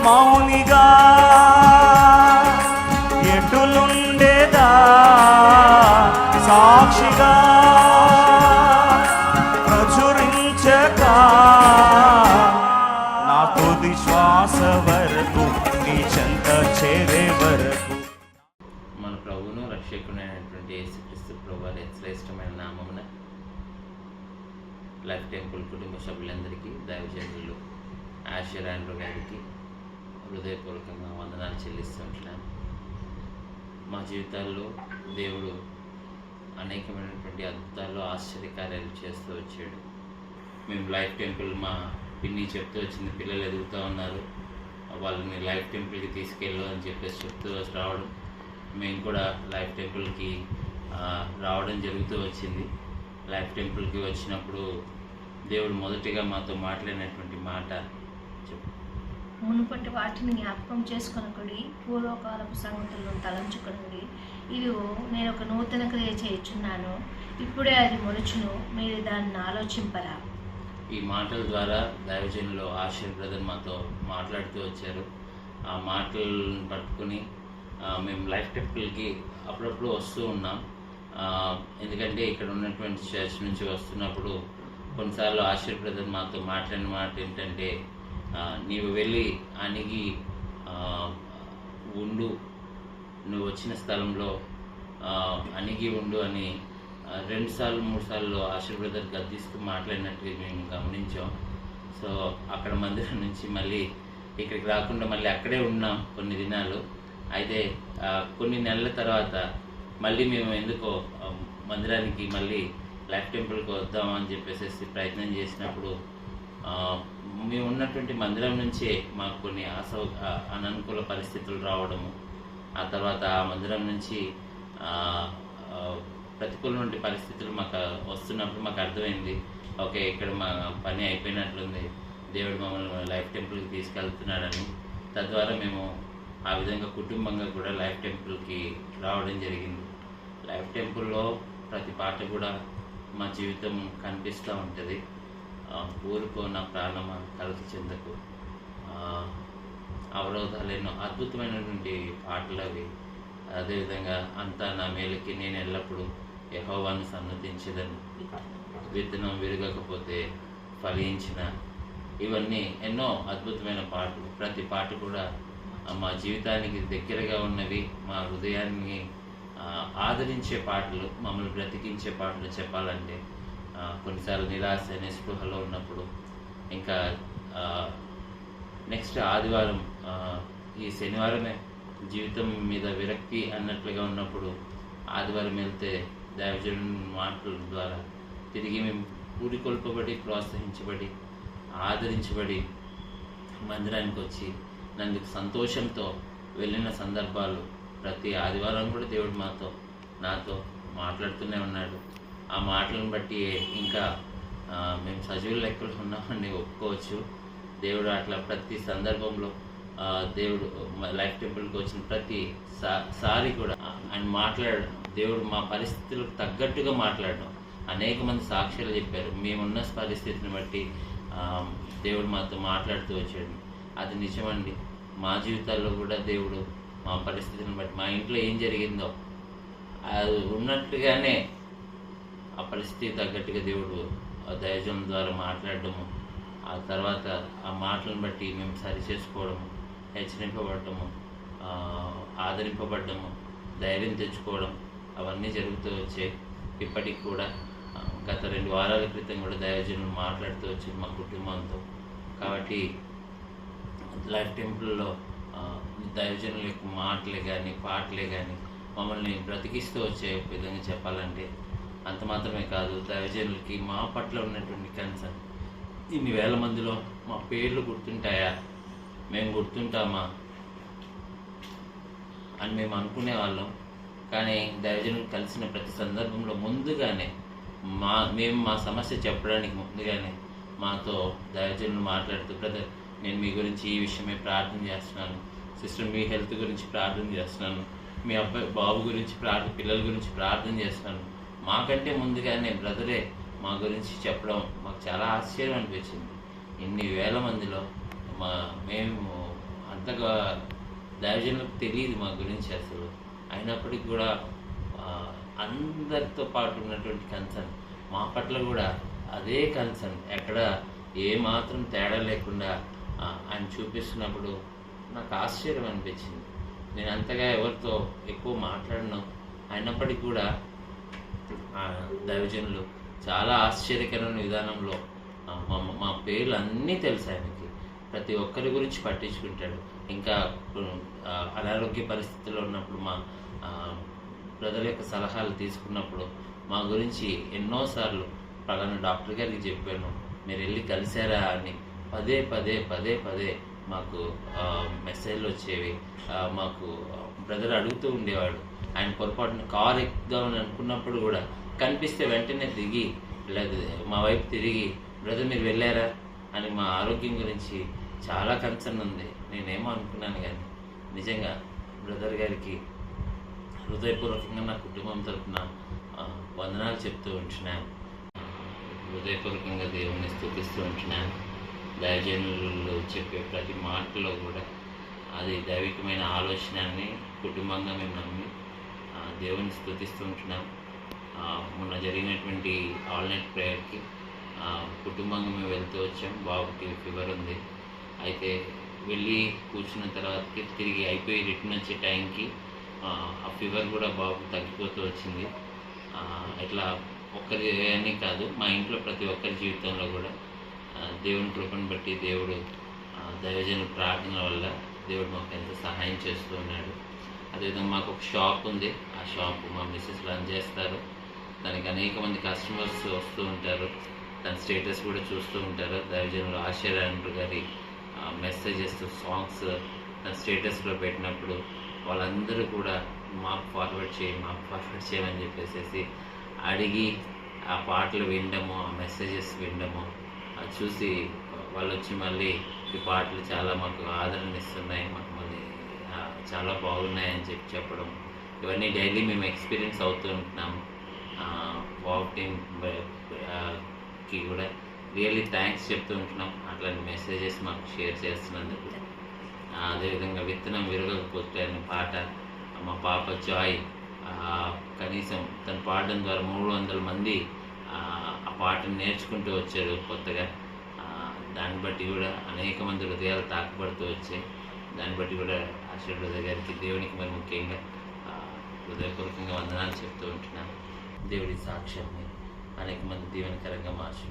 మౌనిగా ఎటులుండేదా సాక్షిగా ప్రచురించక నా తుది శ్వాస వరకు నీ చెంత చేరే వరకు. మన ప్రభువును రక్షకుడైనటువంటి యేసుక్రీస్తు ప్రభువారి శ్రేష్టమైన నామమున లైఫ్ టెంపుల్ కుటుంబ సభ్యులందరికీ, దైవజనులు ఆషర్ ఆండ్రూ గారికి హృదయపూర్వకంగా వందనాలు చెల్లిస్తుంటున్నాను. మా జీవితాల్లో దేవుడు అనేకమైనటువంటి అద్భుతాలు, ఆశ్చర్యకార్యాలు చేస్తూ వచ్చాడు. మేము లైఫ్ టెంపుల్, మా పిన్ని చెప్తూ వచ్చింది, పిల్లలు ఎదుగుతూ ఉన్నారు, వాళ్ళని లైఫ్ టెంపుల్కి తీసుకెళ్ళు అని చెప్పేసి చెప్తూ రావడం, మేము కూడా లైఫ్ టెంపుల్కి రావడం జరుగుతూ వచ్చింది. లైఫ్ టెంపుల్కి వచ్చినప్పుడు దేవుడు మొదటిగా మాతో మాట్లాడినటువంటి మాట చెప్పు. మునుపటి వాటిని జ్ఞాపకం చేసుకొనకుడి, పూర్వకాలపు సంగతులను తలంచుకొనుడి. ఇదిగో నేను ఒక నూతన క్రియ చేయుచున్నాను, ఇప్పుడే అది మొలుచును, మీరు దాన్ని ఆలోచింపరా. ఈ మాటల ద్వారా దైవజనులు ఆషర్ బ్రదర్ మాతో మాట్లాడుతూ వచ్చారు. ఆ మాటలను పట్టుకుని మేము లైఫ్ టెంపుల్కి అప్పుడప్పుడు వస్తూ ఉన్నాం. ఎందుకంటే ఇక్కడ ఉన్నటువంటి చర్చ్ నుంచి వస్తున్నప్పుడు కొన్నిసార్లు ఆషర్ బ్రదర్ మాతో మాట్లాడిన మాట ఏంటంటే, నీవు వెళ్ళి అణిగి ఉండు, నువ్వు వచ్చిన స్థలంలో అణిగి ఉండు అని 2 సార్లు 3 సార్లు ఆషర్ బ్రదర్ గద్దిస్తూ మాట్లాడినట్టుగా మేము గమనించాం. సో అక్కడ మందిరం నుంచి మళ్ళీ ఇక్కడికి రాకుండా మళ్ళీ అక్కడే ఉన్నాం కొన్ని దినాలు. అయితే కొన్ని నెలల తర్వాత మళ్ళీ మేము ఎందుకో మందిరానికి మళ్ళీ లైఫ్ టెంపుల్కి వద్దామని చెప్పేసి ప్రయత్నం చేసినప్పుడు మేము ఉన్నటువంటి మందిరం నుంచే మాకు కొన్ని అననుకూల పరిస్థితులు రావడము, ఆ తర్వాత ఆ మందిరం నుంచి ప్రతికూలమైన పరిస్థితులు మాకు వస్తున్నప్పుడు మాకు అర్థమైంది, ఓకే ఇక్కడ మా పని అయిపోయినట్లుంది, దేవుడు మమ్మల్ని లైఫ్ టెంపుల్కి తీసుకెళ్తున్నాడని. తద్వారా మేము ఆ విధంగా కుటుంబంగా కూడా లైఫ్ టెంపుల్కి రావడం జరిగింది. లైఫ్ టెంపుల్లో ప్రతి పాట కూడా మా జీవితం కనిపిస్తూ ఉంటుంది. ఊరుకో నా ప్రాణమా కలత చెందకు, అవరోధాలు ఎన్నో అద్భుతమైనటువంటి పాటలు అవి. అదేవిధంగా అంతా నా మేలుకి నేను ఎల్లప్పుడూ యెహోవాను సన్నతించేదని, విత్తనం విరగకపోతే ఫలించిన, ఇవన్నీ ఎన్నో అద్భుతమైన పాటలు. ప్రతి పాట కూడా మా జీవితానికి దగ్గరగా ఉన్నవి, మా హృదయాన్ని ఆదరించే పాటలు, మమ్మల్ని బ్రతికించే పాటలు. చెప్పాలంటే కొన్నిసార్లు నిరాశ నిస్పృహలో ఉన్నప్పుడు, ఇంకా నెక్స్ట్ ఆదివారం, ఈ శనివారమే జీవితం మీద విరక్తి అన్నట్లుగా ఉన్నప్పుడు ఆదివారం వెళ్తే దైవజనుల మాటల ద్వారా తిరిగి మేము పూరికొల్పబడి, ప్రోత్సహించబడి, ఆదరించబడి మందిరానికి వచ్చి నందుకు సంతోషంతో వెళ్ళిన సందర్భాలు ప్రతి ఆదివారం కూడా దేవుడు నాతో మాట్లాడుతూనే ఉన్నాడు. ఆ మాటలను బట్టి ఇంకా మేము సజీవుల లెక్కలు ఉన్నామని ఒప్పుకోవచ్చు. దేవుడు అట్లా ప్రతి సందర్భంలో దేవుడు లైఫ్ టెంపుల్కి వచ్చిన ప్రతి సారి కూడా ఆయన మాట్లాడడం, దేవుడు మా పరిస్థితులకు తగ్గట్టుగా మాట్లాడడం. అనేక మంది సాక్ష్యాలు చెప్పారు, మేమున్న పరిస్థితిని బట్టి దేవుడు మాతో మాట్లాడుతూ వచ్చాడు. అది నిజమండి. మా జీవితాల్లో కూడా దేవుడు మా పరిస్థితిని బట్టి, మా ఇంట్లో ఏం జరిగిందో అది ఉన్నట్టుగానే ఆ పరిస్థితి తగ్గట్టుగా దేవుడు దైవజనం ద్వారా మాట్లాడడము, ఆ తర్వాత ఆ మాటలను బట్టి మేము సరి చేసుకోవడము, హెచ్చరింపబడటము, ఆదరింపబడ్డము, ధైర్యం తెచ్చుకోవడం, అవన్నీ జరుగుతూ వచ్చాయి. ఇప్పటికి కూడా గత 2 వారాల క్రితం కూడా దైవజనులు మాట్లాడుతూ వచ్చారు మా కుటుంబంతో. కాబట్టి లైఫ్ టెంపుల్లో దైవజనుల యొక్క మాటలే కానీ పాటలే కానీ మమ్మల్ని బ్రతికిస్తూ వచ్చే విధంగా చెప్పాలంటే. అంత మాత్రమే కాదు, దైవజనులకి మా పట్ల ఉన్నటువంటి కన్సర్న్, ఇన్ని వేల మందిలో మా పేర్లు గుర్తుంటాయా, మేము గుర్తుంటామా అని మేము అనుకునేవాళ్ళం. కానీ దైవజనులు కలిసిన ప్రతి సందర్భంలో ముందుగానే మేము మా సమస్య చెప్పడానికి ముందుగానే మాతో దైవజనులు మాట్లాడుతూ, బ్రదర్ నేను మీ గురించి ఈ విషయమే ప్రార్థన చేస్తున్నాను, సిస్టర్ మీ హెల్త్ గురించి ప్రార్థన చేస్తున్నాను, మీ అబ్బాయి బాబు గురించి పిల్లల గురించి ప్రార్థన చేస్తున్నాను, మాకంటే ముందుగానే బ్రదరే మా గురించి చెప్పడం మాకు చాలా ఆశ్చర్యం అనిపించింది. ఇన్ని వేల మందిలో మేము అంతగా దైవజనులకు తెలియదు మా గురించి అసలు. అయినప్పటికీ కూడా ఆ, అందరితో పాటు ఉన్నటువంటి కన్సర్న్ మా పట్ల కూడా అదే కన్సర్న్, ఎక్కడ ఏ మాత్రం తేడా లేకుండా ఆయన చూపిస్తున్నప్పుడు నాకు ఆశ్చర్యం అనిపించింది. నేను అంతగా ఎవరితో ఎక్కువ మాట్లాడను, అయినప్పటికీ కూడా దైవజనులు చాలా ఆశ్చర్యకరమైన విధానంలో మా పేర్లు అన్నీ తెలుసు ఆయనకి. ప్రతి ఒక్కరి గురించి పట్టించుకుంటాడు. ఇంకా అనారోగ్య పరిస్థితుల్లో ఉన్నప్పుడు మా బ్రదర్ యొక్క సలహాలు తీసుకున్నప్పుడు మా గురించి ఎన్నోసార్లు పలానా డాక్టర్ గారికి చెప్పాను, మీరు వెళ్ళి కలిశారా అని పదే పదే పదే పదే మాకు మెసేజ్లు వచ్చేవి. మాకు బ్రదర్ అడుగుతూ ఉండేవాడు. ఆయన పొరపాటున కారు ఎక్కుదామని అనుకున్నప్పుడు కూడా కనిపిస్తే వెంటనే దిగి లేదు మా వైపు తిరిగి బ్రదర్ మీరు వెళ్ళారా అని మా ఆరోగ్యం గురించి చాలా కన్సర్న్ ఉంది. నేనేమో అనుకున్నాను, కానీ నిజంగా బ్రదర్ గారికి హృదయపూర్వకంగా నా కుటుంబం తరఫున వందనాలు చెప్తూ ఉంటున్నాను. హృదయపూర్వకంగా దేవుణ్ణి స్తుతిస్తూ ఉంటున్నాను. దైవజనులు చెప్పే ప్రతి మాటలో కూడా అది దైవికమైన ఆలోచనని కుటుంబంగా మేము నమ్మి దేవుని స్తుతిస్తూ ఉంటున్నాం. మొన్న జరిగినటువంటి ఆల్ నైట్ ప్రేయర్కి కుటుంబంగా మేము వెళ్తూ వచ్చాం. బాబుకి ఫీవర్ ఉంది. అయితే వెళ్ళి కూర్చున్న తర్వాతకి తిరిగి అయిపోయి రిటర్న్ వచ్చే టైంకి ఆ ఫీవర్ కూడా బాబుకి తగ్గిపోతూ వచ్చింది. ఇట్లా ఒక్కరి అని కాదు, మా ఇంట్లో ప్రతి ఒక్కరి జీవితంలో కూడా దేవుని కృపను బట్టి దేవుడు దైవజనుల ప్రార్థనల వల్ల దేవుడు మాకు ఎంతో సహాయం చేస్తూ ఉన్నాడు. అదేవిధంగా మాకు ఒక షాప్ ఉంది. ఆ షాప్ మా మిస్సెస్ రన్ చేస్తారు. దానికి అనేక మంది కస్టమర్స్ వస్తూ ఉంటారు. తన స్టేటస్ కూడా చూస్తూ ఉంటారు. దైవజనులు ఆశ్చర్య గారి మెసేజెస్, సాంగ్స్ తన స్టేటస్లో పెట్టినప్పుడు వాళ్ళందరూ కూడా మాకు ఫార్వర్డ్ చేయమని చెప్పేసి అడిగి ఆ పాటలు వినడము, ఆ మెసేజెస్ వినడము చూసి వాళ్ళు వచ్చి మళ్ళీ ఈ పాటలు చాలా మాకు ఆదరణ ఇస్తున్నాయి, మాకు మళ్ళీ చాలా బాగున్నాయని చెప్పడం, ఇవన్నీ డైలీ మేము ఎక్స్పీరియన్స్ అవుతూ ఉంటున్నాము. వాక్ టీమ్కి కూడా రియల్లీ థ్యాంక్స్ చెప్తూ ఉంటున్నాం. అట్లాంటి మెసేజెస్ మాకు షేర్ చేస్తున్నందుకు. అదేవిధంగా విత్తనం విరగకపోతే అనే పాట మా పాప జాయ్ కనీసం తను పాడడం ద్వారా 300 మంది ఆ పాటను నేర్చుకుంటూ వచ్చారు కొత్తగా. దాన్ని బట్టి కూడా అనేక మంది హృదయాలు తాకబడుతూ వచ్చాయి. దాన్ని బట్టి కూడా ఆశీర్వాద గారికి దేవునికి మరి ముఖ్యంగా హృదయపూర్వకంగా వందనాలు చెప్తూ ఉంటున్నాను. దేవుడి సాక్ష్యాన్ని అనేక మంది దీవెనకరంగా మార్చు.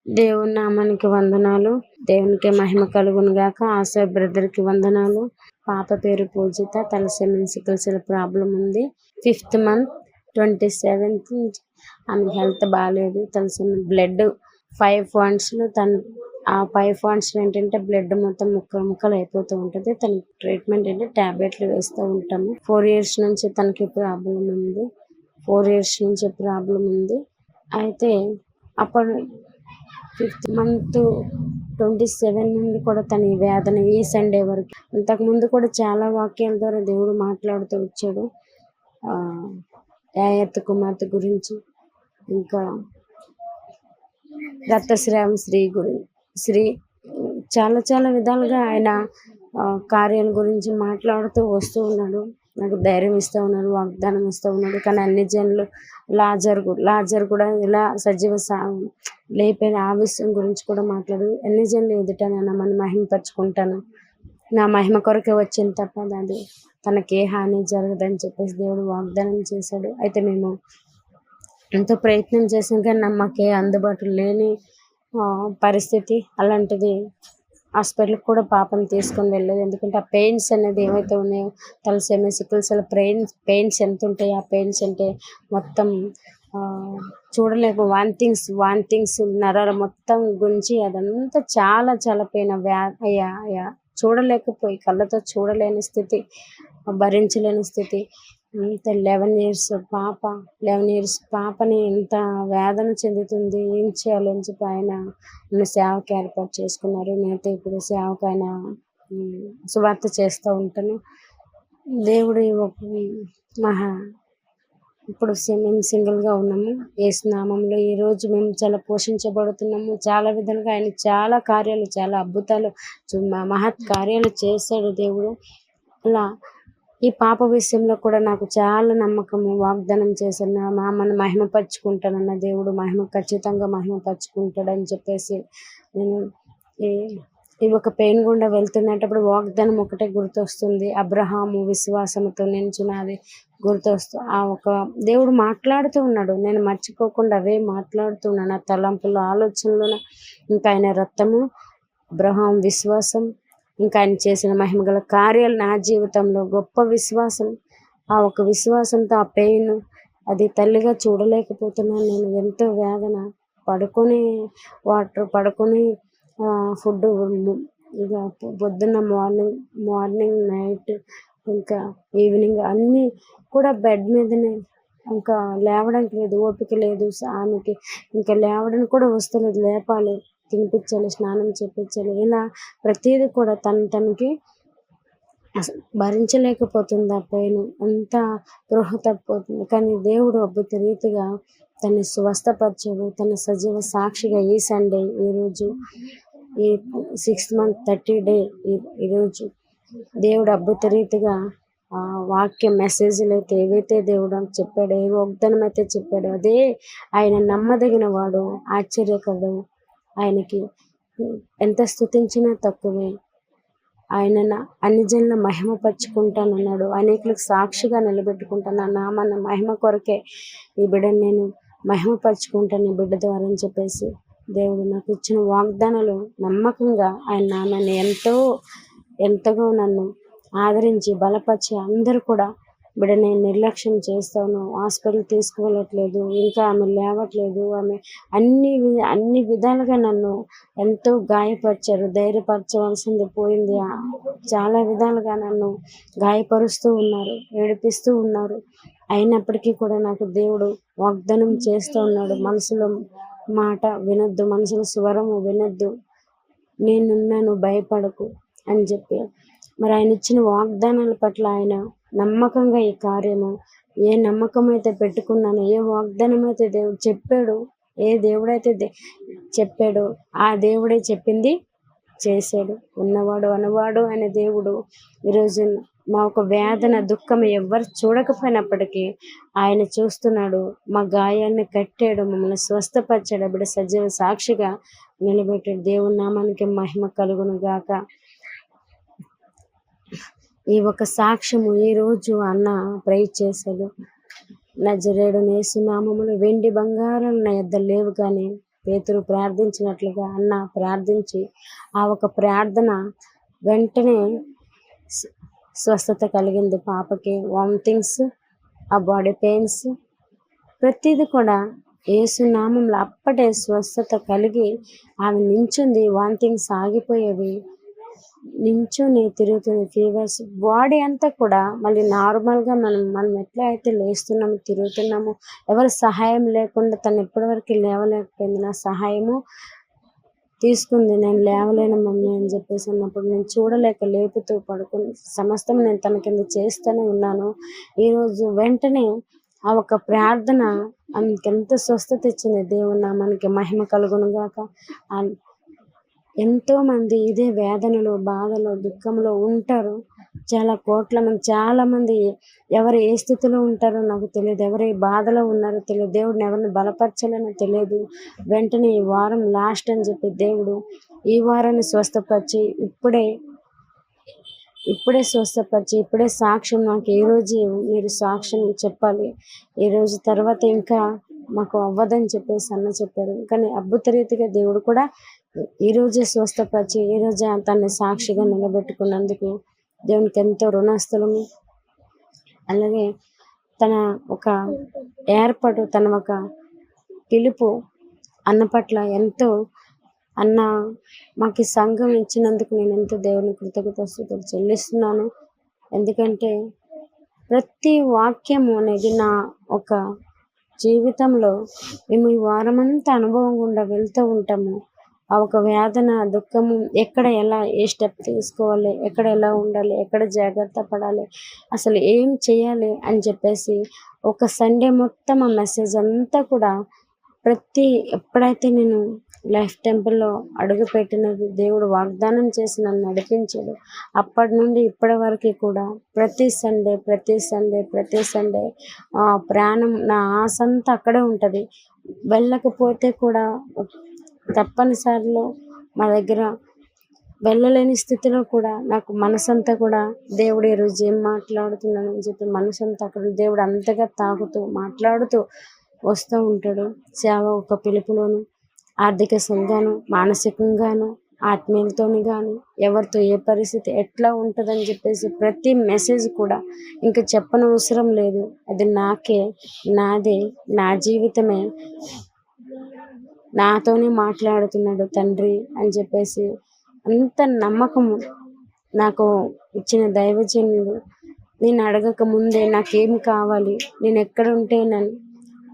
దేవుని నామానికి వందనాలు. దేవునికి మహిమ కలుగును గాక. ఆశా బ్రదర్కి వందనాలు. పాప పేరు పూజిత. తలసేమియా సికిల్ సెల్ ప్రాబ్లం ఉంది. 5th month 27th ఆమె హెల్త్ బాగాలేదు. తలసేమియా బ్లడ్ 5 పాయింట్స్లో ఆ 5 పాయింట్స్లో ఏంటంటే బ్లడ్ మొత్తం ముక్కలు అయిపోతూ ఉంటుంది. తనకి ట్రీట్మెంట్ అంటే ట్యాబ్లెట్లు వేస్తూ ఉంటాము. 4 years నుంచి తనకి ప్రాబ్లం ఉంది. 4 years నుంచి ప్రాబ్లం ఉంది. అయితే అప్పుడు 5th month 27 నుండి కూడా తన ఈ వేదన ఈ సండే వరకు. ఇంతకుముందు కూడా చాలా వాక్యాల ద్వారా దేవుడు మాట్లాడుతూ వచ్చాడు. యాయత్ కుమార్తె గురించి, ఇంకా రక్తస్రావం శ్రీ చాలా చాలా విధాలుగా ఆయన కార్యాల గురించి మాట్లాడుతూ వస్తూ ఉన్నాడు. నాకు ధైర్యం ఇస్తూ ఉన్నాడు, వాగ్దానం ఇస్తూ ఉన్నాడు. కానీ అన్ని జనులు లాజర్ కూడా ఇలా సజీవ లేపైన ఆ విషయం గురించి కూడా మాట్లాడు. అన్ని జనులు ఎదుట నేను మన మహిమపరుచుకుంటాను, నా మహిమ కొరకే వచ్చింది తప్ప అది తనకే హాని జరగదని చెప్పేసి దేవుడు వాగ్దానం చేశాడు. అయితే మేము ఎంతో ప్రయత్నం చేసాం, కానీ నమ్మకే అందుబాటులో లేని పరిస్థితి. అలాంటిది హాస్పిటల్కి కూడా పాపను తీసుకొని వెళ్ళలేదు. ఎందుకంటే ఆ పెయిన్స్ అనేది ఏవైతే ఉన్నాయో, తలసేమియా సికిల్ సెల్ పెయిన్స్ ఎంత ఉంటాయి, ఆ పెయిన్స్ అంటే మొత్తం చూడలేక వాంతింగ్స్ నరాలు మొత్తం గుంచి అదంతా చాలా చాలా పెయిన్. చూడలేకపోయి కళ్ళతో చూడలేని స్థితి, భరించలేని స్థితి. ఇంత 11 years పాపని ఇంత వేదన చెందుతుంది. ఏం చేయాలని చెప్పి ఆయన నన్ను సేవకి ఏర్పాటు చేసుకున్నారు. నేనైతే ఇప్పుడు సేవకు ఆయన సువార్త చేస్తూ ఉంటాను. దేవుడు ఇప్పుడు మేము సింగిల్గా ఉన్నాము. యేసు నామంలో ఈరోజు మేము చాలా పోషించబడుతున్నాము. చాలా విధాలుగా ఆయన చాలా కార్యాలు, చాలా అద్భుతాలు, మహత్ కార్యాలు చేశాడు దేవుడు. అలా ఈ పాప విషయంలో కూడా నాకు చాలా నమ్మకము, వాగ్దానం చేశాను. నా మామను మహిమపరుచుకుంటానన్న దేవుడు ఖచ్చితంగా మహిమపరుచుకుంటాడని చెప్పేసి నేను ఈ ఒక పెయిన్ గుండా వెళ్తున్నప్పుడు వాగ్దానం ఒకటే గుర్తొస్తుంది. అబ్రహాము విశ్వాసంతో నించున్నది గుర్తొస్తూ ఆ ఒక దేవుడు మాట్లాడుతూ ఉన్నాడు. నేను మర్చిపోకుండా అవే మాట్లాడుతున్నాను. నా తలంపులు, ఆలోచనలు, ఇంకా ఆయన రక్తము, అబ్రహాం విశ్వాసం, ఇంకా ఆయన చేసిన మహిమగల కార్యాలు నా జీవితంలో గొప్ప విశ్వాసం. ఆ ఒక విశ్వాసంతో ఆ పెయిన్ అది తల్లిగా చూడలేకపోతున్నాను. నేను ఎంతో వేదన, పడుకొని పడుకొని ఫుడ్, ఇక పొద్దున్న మార్నింగ్ నైట్ ఇంకా ఈవినింగ్ అన్నీ కూడా బెడ్ మీదనే. ఇంకా లేవడానికి లేదు, ఓపిక లేదు ఆమెకి. ఇంకా లేవడానికి కూడా వస్తలేదు. లేపాలి, తినిపించాలి, స్నానం చేపించాలి, ఇలా ప్రతిదీ కూడా తనకి అసలు భరించలేకపోతుంది. ఆ పెయిన్ అంతా గృహ తప్పిపోతుంది. కానీ దేవుడు అద్భుత రీతిగా తను స్వస్థపరిచాడు. తన సజీవ సాక్షిగా ఈ సండే, ఈరోజు ఈ 6th month 30 day ఈరోజు దేవుడు అద్భుత రీతిగా వాక్య మెసేజ్లు అయితే ఏవైతే దేవుడు చెప్పాడో, ఏ వాగ్దానం అయితే చెప్పాడో అదే ఆయన నమ్మదగిన వాడు, ఆశ్చర్యకరుడు. ఆయనకి ఎంత స్తుతించినా తక్కువే. ఆయన అన్ని జనుల మహిమపరుచుకుంటానన్నాడు. అనేకులకు సాక్షిగా నిలబెట్టుకుంటాను. నా నామాన్ని మహిమ కొరకే ఈ బిడ్డను నేను మహిమపరుచుకుంటాను ఈ బిడ్డ ద్వారా అని చెప్పేసి దేవుడు నాకు ఇచ్చిన వాగ్దానాలు నమ్మకంగా ఆయన నామాన్ని ఎంతగా నన్ను ఆదరించి బలపరిచి అందరూ కూడా బిడ్డ నేను నిర్లక్ష్యం చేస్తాను, హాస్పిటల్ తీసుకువెళ్ళట్లేదు, ఇంకా ఆమె లేవట్లేదు, ఆమె అన్ని విధాలుగా నన్ను ఎంతో గాయపరిచారు. ధైర్యపరచవలసింది పోయింది. చాలా విధాలుగా నన్ను గాయపరుస్తూ ఉన్నారు, ఏడిపిస్తూ ఉన్నారు. అయినప్పటికీ కూడా నాకు దేవుడు వాగ్దానం చేస్తూ ఉన్నాడు. మనసులో మాట వినొద్దు, మనసులో స్వరము వినొద్దు, నేనున్నాను, భయపడకు అని చెప్పి. మరి ఆయన ఇచ్చిన వాగ్దానాల పట్ల ఆయన నమ్మకంగా ఈ కార్యము, ఏ నమ్మకం అయితే పెట్టుకున్నానో, ఏ వాగ్దానం అయితే దేవుడు చెప్పాడు, ఏ దేవుడైతే చెప్పాడో ఆ దేవుడే చెప్పింది చేశాడు. ఉన్నవాడు అనవాడు అనే దేవుడు ఈరోజు మా ఒక వేదన, దుఃఖం ఎవ్వరు చూడకపోయినప్పటికీ ఆయన చూస్తున్నాడు. మా గాయాన్ని కట్టాడు, మమ్మల్ని స్వస్థపరిచాడు, బిడ్డ సజీవ సాక్షిగా నిలబెట్టాడు. దేవుని నామానికి మహిమ కలుగును గాక. ఈ ఒక సాక్ష్యము ఈరోజు అన్న ప్రేర్ చేశాడు. నజరేయుడు యేసు నామములో వెండి బంగారాలు నా యొద్ద లేవు, కానీ పేతురు ప్రార్థించినట్లుగా అన్న ప్రార్థించి ఆ ఒక ప్రార్థన వెంటనే స్వస్థత కలిగింది. పాపకి వామిటింగ్స్, ఆ బాడీ పెయిన్స్, ప్రతిదీ కూడా యేసు నామంలో అప్పటే స్వస్థత కలిగి ఆమె నించుంది. వామిటింగ్స్ ఆగిపోయేవి, నించుని తిరుగుతుంది. ఫీవర్స్, బాడీ అంతా కూడా మళ్ళీ నార్మల్గా మనం ఎట్లా అయితే లేస్తున్నాము, తిరుగుతున్నాము, ఎవరి సహాయం లేకుండా తను ఎప్పటివరకు లేవలేకపోయింది. నా సహాయము తీసుకుంది. నేను లేవలేను మమ్మీ అని చెప్పేసి అన్నప్పుడు నేను చూడలేక లేపుతూ పడుకుని సమస్తం నేను తన కింద చేస్తూనే ఉన్నాను. ఈరోజు వెంటనే ఆ ఒక ప్రార్థన ఆమెకెంత స్వస్థత ఇచ్చింది. దేవుని నామానికి మహిమ కలుగును గాక. ఎంతోమంది ఇదే వేదనలో, బాధలో, దుఃఖంలో ఉంటారు. చాలా మంది ఎవరు ఏ స్థితిలో ఉంటారో నాకు తెలియదు, ఎవరు ఏ బాధలో ఉన్నారో తెలియదు, దేవుడిని ఎవరిని బలపరచాలనో తెలియదు. వెంటనే ఈ వారం లాస్ట్ అని చెప్పి దేవుడు ఈ వారాన్ని స్వస్థపరిచి ఇప్పుడే స్వస్థపరిచి ఇప్పుడే సాక్ష్యం నాకు ఈరోజు మీరు సాక్ష్యం చెప్పాలి, ఈరోజు తర్వాత ఇంకా మాకు అవ్వదని చెప్పేసి అన్న చెప్పారు. కానీ అద్భుత రీతిగా దేవుడు కూడా ఈరోజే స్వస్థపరిచి ఈరోజే తన సాక్షిగా నిలబెట్టుకున్నందుకు దేవునికి ఎంతో రుణస్థలము. అలాగే తన ఒక ఏర్పాటు, తన ఒక పిలుపు అన్న పట్ల ఎంతో అన్న మాకు ఈ సంఘం ఇచ్చినందుకు నేను ఎంతో దేవుని కృతజ్ఞతాస్తుతులు చెల్లిస్తున్నాను. ఎందుకంటే ప్రతి వాక్యము అనేది నా ఒక జీవితంలో మేము ఈ వారమంతా అనుభవం గుండా వెళ్తూ ఉంటాము. ఆ ఒక వేదన, దుఃఖము, ఎక్కడ ఎలా ఏ స్టెప్ తీసుకోవాలి, ఎక్కడ ఎలా ఉండాలి, ఎక్కడ జాగ్రత్త పడాలి, అసలు ఏం చేయాలి అని చెప్పేసి ఒక సండే మొత్తం ఆ మెసేజ్ అంతా కూడా ఎప్పుడైతే నేను లైఫ్ టెంపుల్లో అడుగుపెట్టినది, దేవుడు వాగ్దానం చేసి నన్ను నడిపించాడు. అప్పటి నుండి ఇప్పటి వరకు కూడా ప్రతి సండే ప్రాణం, నా ఆశ అంతా అక్కడే ఉంటుంది. వెళ్ళకపోతే కూడా తప్పనిసరిలో మా దగ్గర వెళ్ళలేని స్థితిలో కూడా నాకు మనసంతా కూడా దేవుడు ఈరోజు ఏం మాట్లాడుతున్నానని చెప్పి మనసంతా అక్కడ దేవుడు అంతగా తాకుతూ మాట్లాడుతూ వస్తూ ఉంటాడు. సేవ ఒక పిలుపులోను, ఆర్థిక సంఘాను, మానసికంగాను, ఆత్మీయులతోని కానీ ఎవరితో ఏ పరిస్థితి ఎట్లా ఉంటుందని చెప్పేసి ప్రతి మెసేజ్ కూడా ఇంకా చెప్పనవసరం లేదు. అది నాదే, నా జీవితమే నాతోనే మాట్లాడుతున్నాడు తండ్రి అని చెప్పేసి అంత నమ్మకము నాకు ఇచ్చిన దైవజనుడు. నేను అడగక ముందే నాకేం కావాలి, నేను ఎక్కడుంటే నన్ను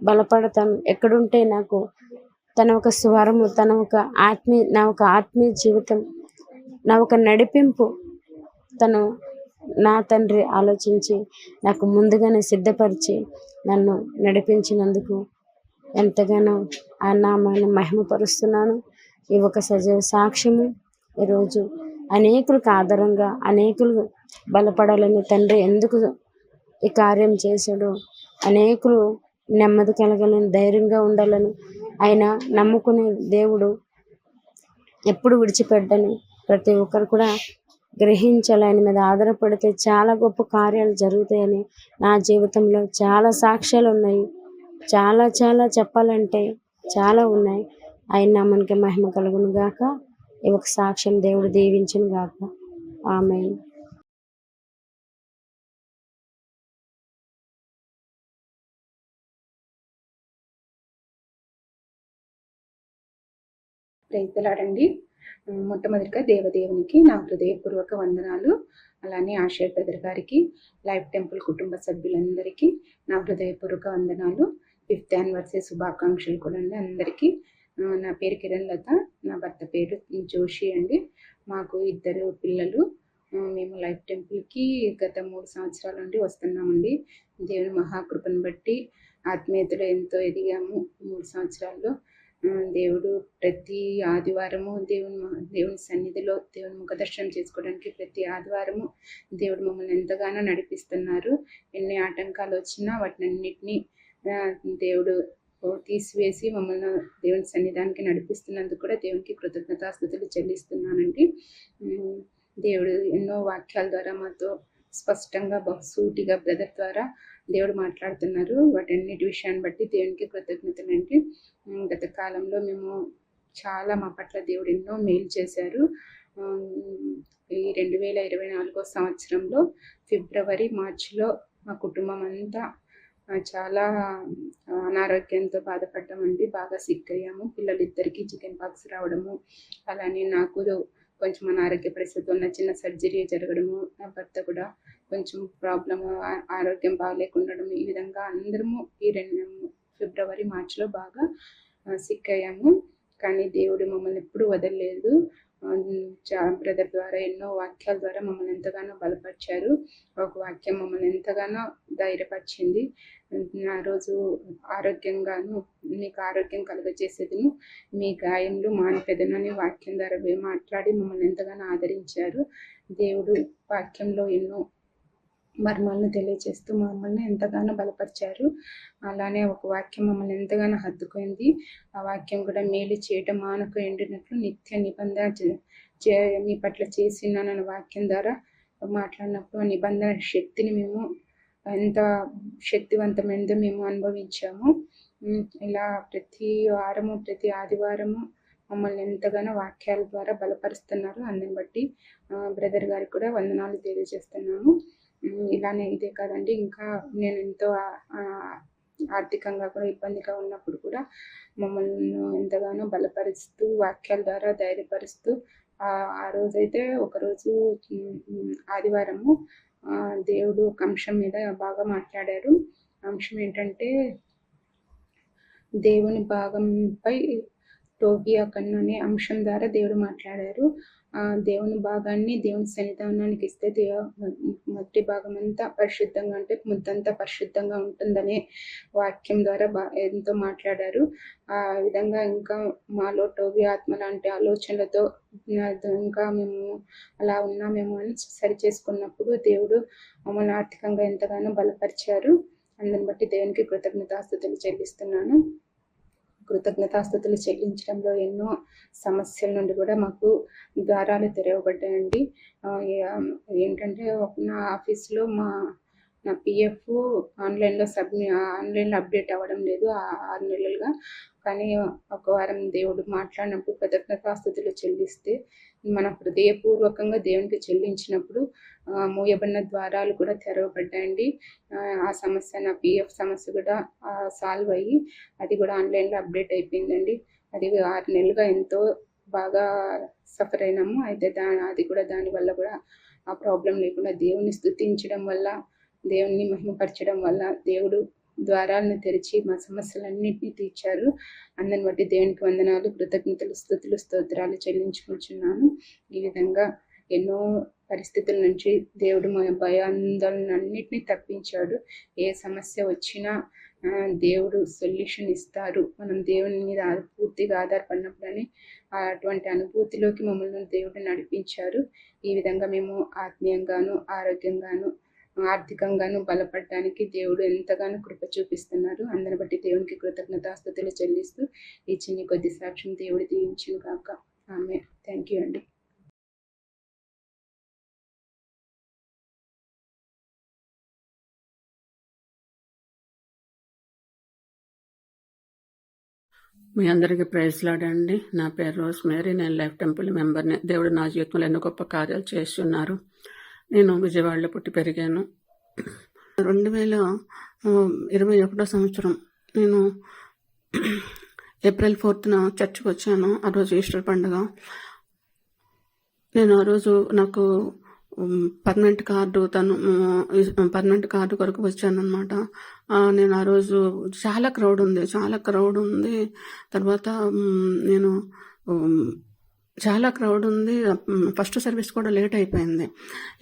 బలపడతాను, ఎక్కడుంటే నాకు తన ఒక స్వరము, నా ఒక ఆత్మీయ జీవితం, నా ఒక నడిపింపు నా తండ్రి ఆలోచించి నాకు ముందుగానే సిద్ధపరిచి నన్ను నడిపించినందుకు ఎంతగానో ఆ నామాన్ని మహిమపరుస్తున్నాను. ఈ ఒక సజీవ సాక్ష్యము ఈరోజు అనేకులకు ఆధారంగా, అనేకులు బలపడాలని తండ్రి ఎందుకు ఈ కార్యం చేశాడు, అనేకులు నెమ్మది కలగాలని, ధైర్యంగా ఉండాలని, ఆయన నమ్ముకునే దేవుడు ఎప్పుడు విడిచిపెట్టని ప్రతి ఒక్కరు కూడా గ్రహించాలి. ఆయన మీద ఆధారపడితే చాలా గొప్ప కార్యాలు జరుగుతాయని నా జీవితంలో చాలా సాక్ష్యాలు ఉన్నాయి. చాలా చెప్పాలంటే చాలా ఉన్నాయి. ఆయన నామానికి మహిమ కలుగును గాక. ఈ ఒక సాక్ష్యం దేవుడు దీవించును గాక. ఆమేన్. ప్రైజ్లాడండి. మొట్టమొదటిగా దేవదేవునికి నా హృదయపూర్వక వందనాలు. అలానే ఆశీర్ బ్రదర్ గారికి, లైఫ్ టెంపుల్ కుటుంబ సభ్యులందరికీ నా హృదయపూర్వక వందనాలు. 5th యానివర్సరీ శుభాకాంక్షలు కూడా అండి అందరికీ. నా పేరు కిరణ్ లత, నా భర్త పేరు జోషి అండి. మాకు 2 పిల్లలు. మేము లైఫ్ టెంపుల్కి గత 3 సంవత్సరాల నుండి వస్తున్నామండి. దేవుని మహాకృపను బట్టి ఆత్మీయతలో ఎంతో ఎదిగాము. 3 సంవత్సరాల్లో దేవుడు ప్రతి ఆదివారము దేవుని సన్నిధిలో దేవుని ముఖ దర్శనం చేసుకోవడానికి ప్రతి ఆదివారము దేవుడు మమ్మల్ని ఎంతగానో నడిపిస్తున్నారు. ఎన్ని ఆటంకాలు వచ్చినా వాటినన్నిటినీ దేవుడు తీసివేసి మమ్మల్ని దేవుని సన్నిధానికి నడిపిస్తున్నందుకు కూడా దేవునికి కృతజ్ఞతాస్తుతులు చెల్లిస్తున్నానండి. దేవుడు ఎన్నో వాక్యాల ద్వారా మాతో స్పష్టంగా బహుసూటిగా బ్రదర్ ద్వారా దేవుడు మాట్లాడుతున్నారు. వాటన్నిటి విషయాన్ని బట్టి దేవునికి కృతజ్ఞతలండి. గత కాలంలో మేము చాలా మా పట్ల దేవుడు ఎన్నో మేలు చేశారు. ఈ 2024 సంవత్సరంలో ఫిబ్రవరి, మార్చిలో మా కుటుంబం అంతా చాలా అనారోగ్యంతో బాధపడ్డామండి. బాగా సిక్ అయ్యాము. పిల్లలిద్దరికీ చికెన్ పాక్స్ రావడము, అలానే నాకు కొంచెం అనారోగ్య పరిస్థితి ఉన్న చిన్న సర్జరీ జరగడము, నా భర్త కూడా కొంచెం ఆరోగ్యం బాగాలేకుండడం, ఈ విధంగా అందరము ఈ ఫిబ్రవరి, మార్చిలో బాగా సిక్ అయ్యాము. కానీ దేవుడు మమ్మల్ని ఎప్పుడూ వదలలేదు. బ్రదర్ ద్వారా ఎన్నో వాక్యాల ద్వారా మమ్మల్ని ఎంతగానో బలపరిచారు. ఒక వాక్యం మమ్మల్ని ఎంతగానో ధైర్యపరిచింది. ఆ రోజు ఆరోగ్యంగాను మీకు ఆరోగ్యం కలుగజేసేదిను, మీ గాయంలో మానిపెదను అనే వాక్యం ద్వారా మాట్లాడి మమ్మల్ని ఎంతగానో ఆదరించారు. దేవుడు వాక్యంలో ఎన్నో మర్మాలను తెలియజేస్తూ మమ్మల్ని ఎంతగానో బలపరిచారు. అలానే ఒక వాక్యం మమ్మల్ని ఎంతగానో హత్తుకుంది. ఆ వాక్యం కూడా మేలు చేయటం మానక ఎండినట్లు నిత్య నిబంధన మీ పట్ల చేసినానన్న వాక్యం ద్వారా మాట్లాడినప్పుడు ఆ నిబంధన శక్తిని మేము ఎంత శక్తివంతమైనదో మేము అనుభవించాము. ఇలా ప్రతి వారము, ప్రతి ఆదివారము మమ్మల్ని ఎంతగానో వాక్యాల ద్వారా బలపరుస్తున్నారు. అందుని బట్టి బ్రదర్ గారికి కూడా వందనాలు తెలియజేస్తున్నాము. ఇలానే ఇదే కాదండి, ఇంకా నేను ఎంతో ఆర్థికంగా కూడా ఇబ్బందిగా ఉన్నప్పుడు కూడా మమ్మల్ని ఎంతగానో బలపరుస్తూ వాక్యాల ద్వారా ధైర్యపరుస్తూ ఆ రోజైతే ఒకరోజు ఆదివారము దేవుడు ఒక అంశం మీద బాగా మాట్లాడారు. అంశం ఏంటంటే దేవుని భాగంపై టోబియా కన్ను అనే అంశం ద్వారా దేవుడు మాట్లాడారు. దేవుని భాగాన్ని దేవుని సన్నిధానానికి ఇస్తే మొదటి భాగం అంతా పరిశుద్ధంగా అంటే ముద్దంతా పరిశుద్ధంగా ఉంటుందనే వాక్యం ద్వారా ఎంతో మాట్లాడారు. ఆ విధంగా ఇంకా మాలో టోబి ఆత్మ లాంటి ఆలోచనలతో ఇంకా మేము అలా ఉన్నామేమో అని సరి చేసుకున్నప్పుడు దేవుడు మమ్మల్ని ఆర్థికంగా ఎంతగానో బలపరిచారు. అందుని బట్టి దేవునికి కృతజ్ఞతాస్తుతులు చెల్లిస్తున్నాను. కృతజ్ఞతాస్తుతులు చెల్లించడంలో ఎన్నో సమస్యల నుండి కూడా మాకు ద్వారాలు తెరవబడ్డాయండి. ఏంటంటే నా ఆఫీస్లో నా పిఎఫ్ ఆన్లైన్లో అప్డేట్ అవ్వడం లేదు 6 నెలలుగా. కానీ ఒక వారం దేవుడు మాట్లాడినప్పుడు కృతజ్ఞతాస్తుతులు చెల్లిస్తే మన హృదయపూర్వకంగా దేవునికి చెల్లించినప్పుడు మూయబడిన ద్వారాలు కూడా తెరవబడ్డాయండి. ఆ సమస్య, నా పిఎఫ్ సమస్య కూడా సాల్వ్ అయ్యి అది కూడా ఆన్లైన్లో అప్డేట్ అయిపోయిందండి. అది 6 నెలలుగా ఎంతో బాగా సఫర్ అయినాము. అయితే అది కూడా దానివల్ల కూడా ఆ ప్రాబ్లం లేకుండా దేవుని స్తుతించడం వల్ల, దేవుని మహిమపరచడం వల్ల దేవుడు ద్వారాలను తెరిచి మా సమస్యలన్నింటినీ తీర్చారు. అందరిని బట్టి దేవునికి వందనాలు, కృతజ్ఞతలు, స్తుతులు, స్తోత్రాలు చెల్లించుకుంటున్నాను. ఈ విధంగా ఎన్నో పరిస్థితుల నుంచి దేవుడు మా భయాందోళనన్నింటినీ తప్పించాడు. ఏ సమస్య వచ్చినా దేవుడు సొల్యూషన్ ఇస్తారు. మనం దేవుని మీద పూర్తిగా ఆధారపడినప్పుడని అటువంటి అనుభూతిలోకి మమ్మల్ని దేవుడు నడిపించారు. ఈ విధంగా మేము ఆత్మీయంగాను, ఆరోగ్యంగాను, ఆర్థికంగాను బలపడడానికి దేవుడు ఎంతగానో కృప చూపిస్తున్నారు. అందరిని బట్టి దేవునికి కృతజ్ఞతాస్తుతులు చెల్లిస్తూ ఈ చిన్ని కొద్ది సాక్ష్యం దేవుడు దీవించును గాక. ఆమేన్. థ్యాంక్ యూ అండి. మీ అందరికీ ప్రైజ్ లాడండి. నా పేరు రోజ్ మేరీ. నేను లైఫ్ టెంపుల్ మెంబర్ని. దేవుడు నా జీవితంలో ఎన్నో గొప్ప కార్యాలు చేస్తున్నారు. నేను విజయవాడలో పుట్టి పెరిగాను. 2021 సంవత్సరం నేను ఏప్రిల్ 4న చర్చికి వచ్చాను. ఆ రోజు ఈస్టర్ పండుగ. నేను ఆ రోజు నాకు పర్మనెంట్ కార్డు కొరకు వచ్చాను అనమాట. నేను ఆ రోజు చాలా క్రౌడ్ ఉంది. తర్వాత నేను చాలా క్రౌడ్ ఉంది. ఫస్ట్ సర్వీస్ కూడా లేట్ అయిపోయింది.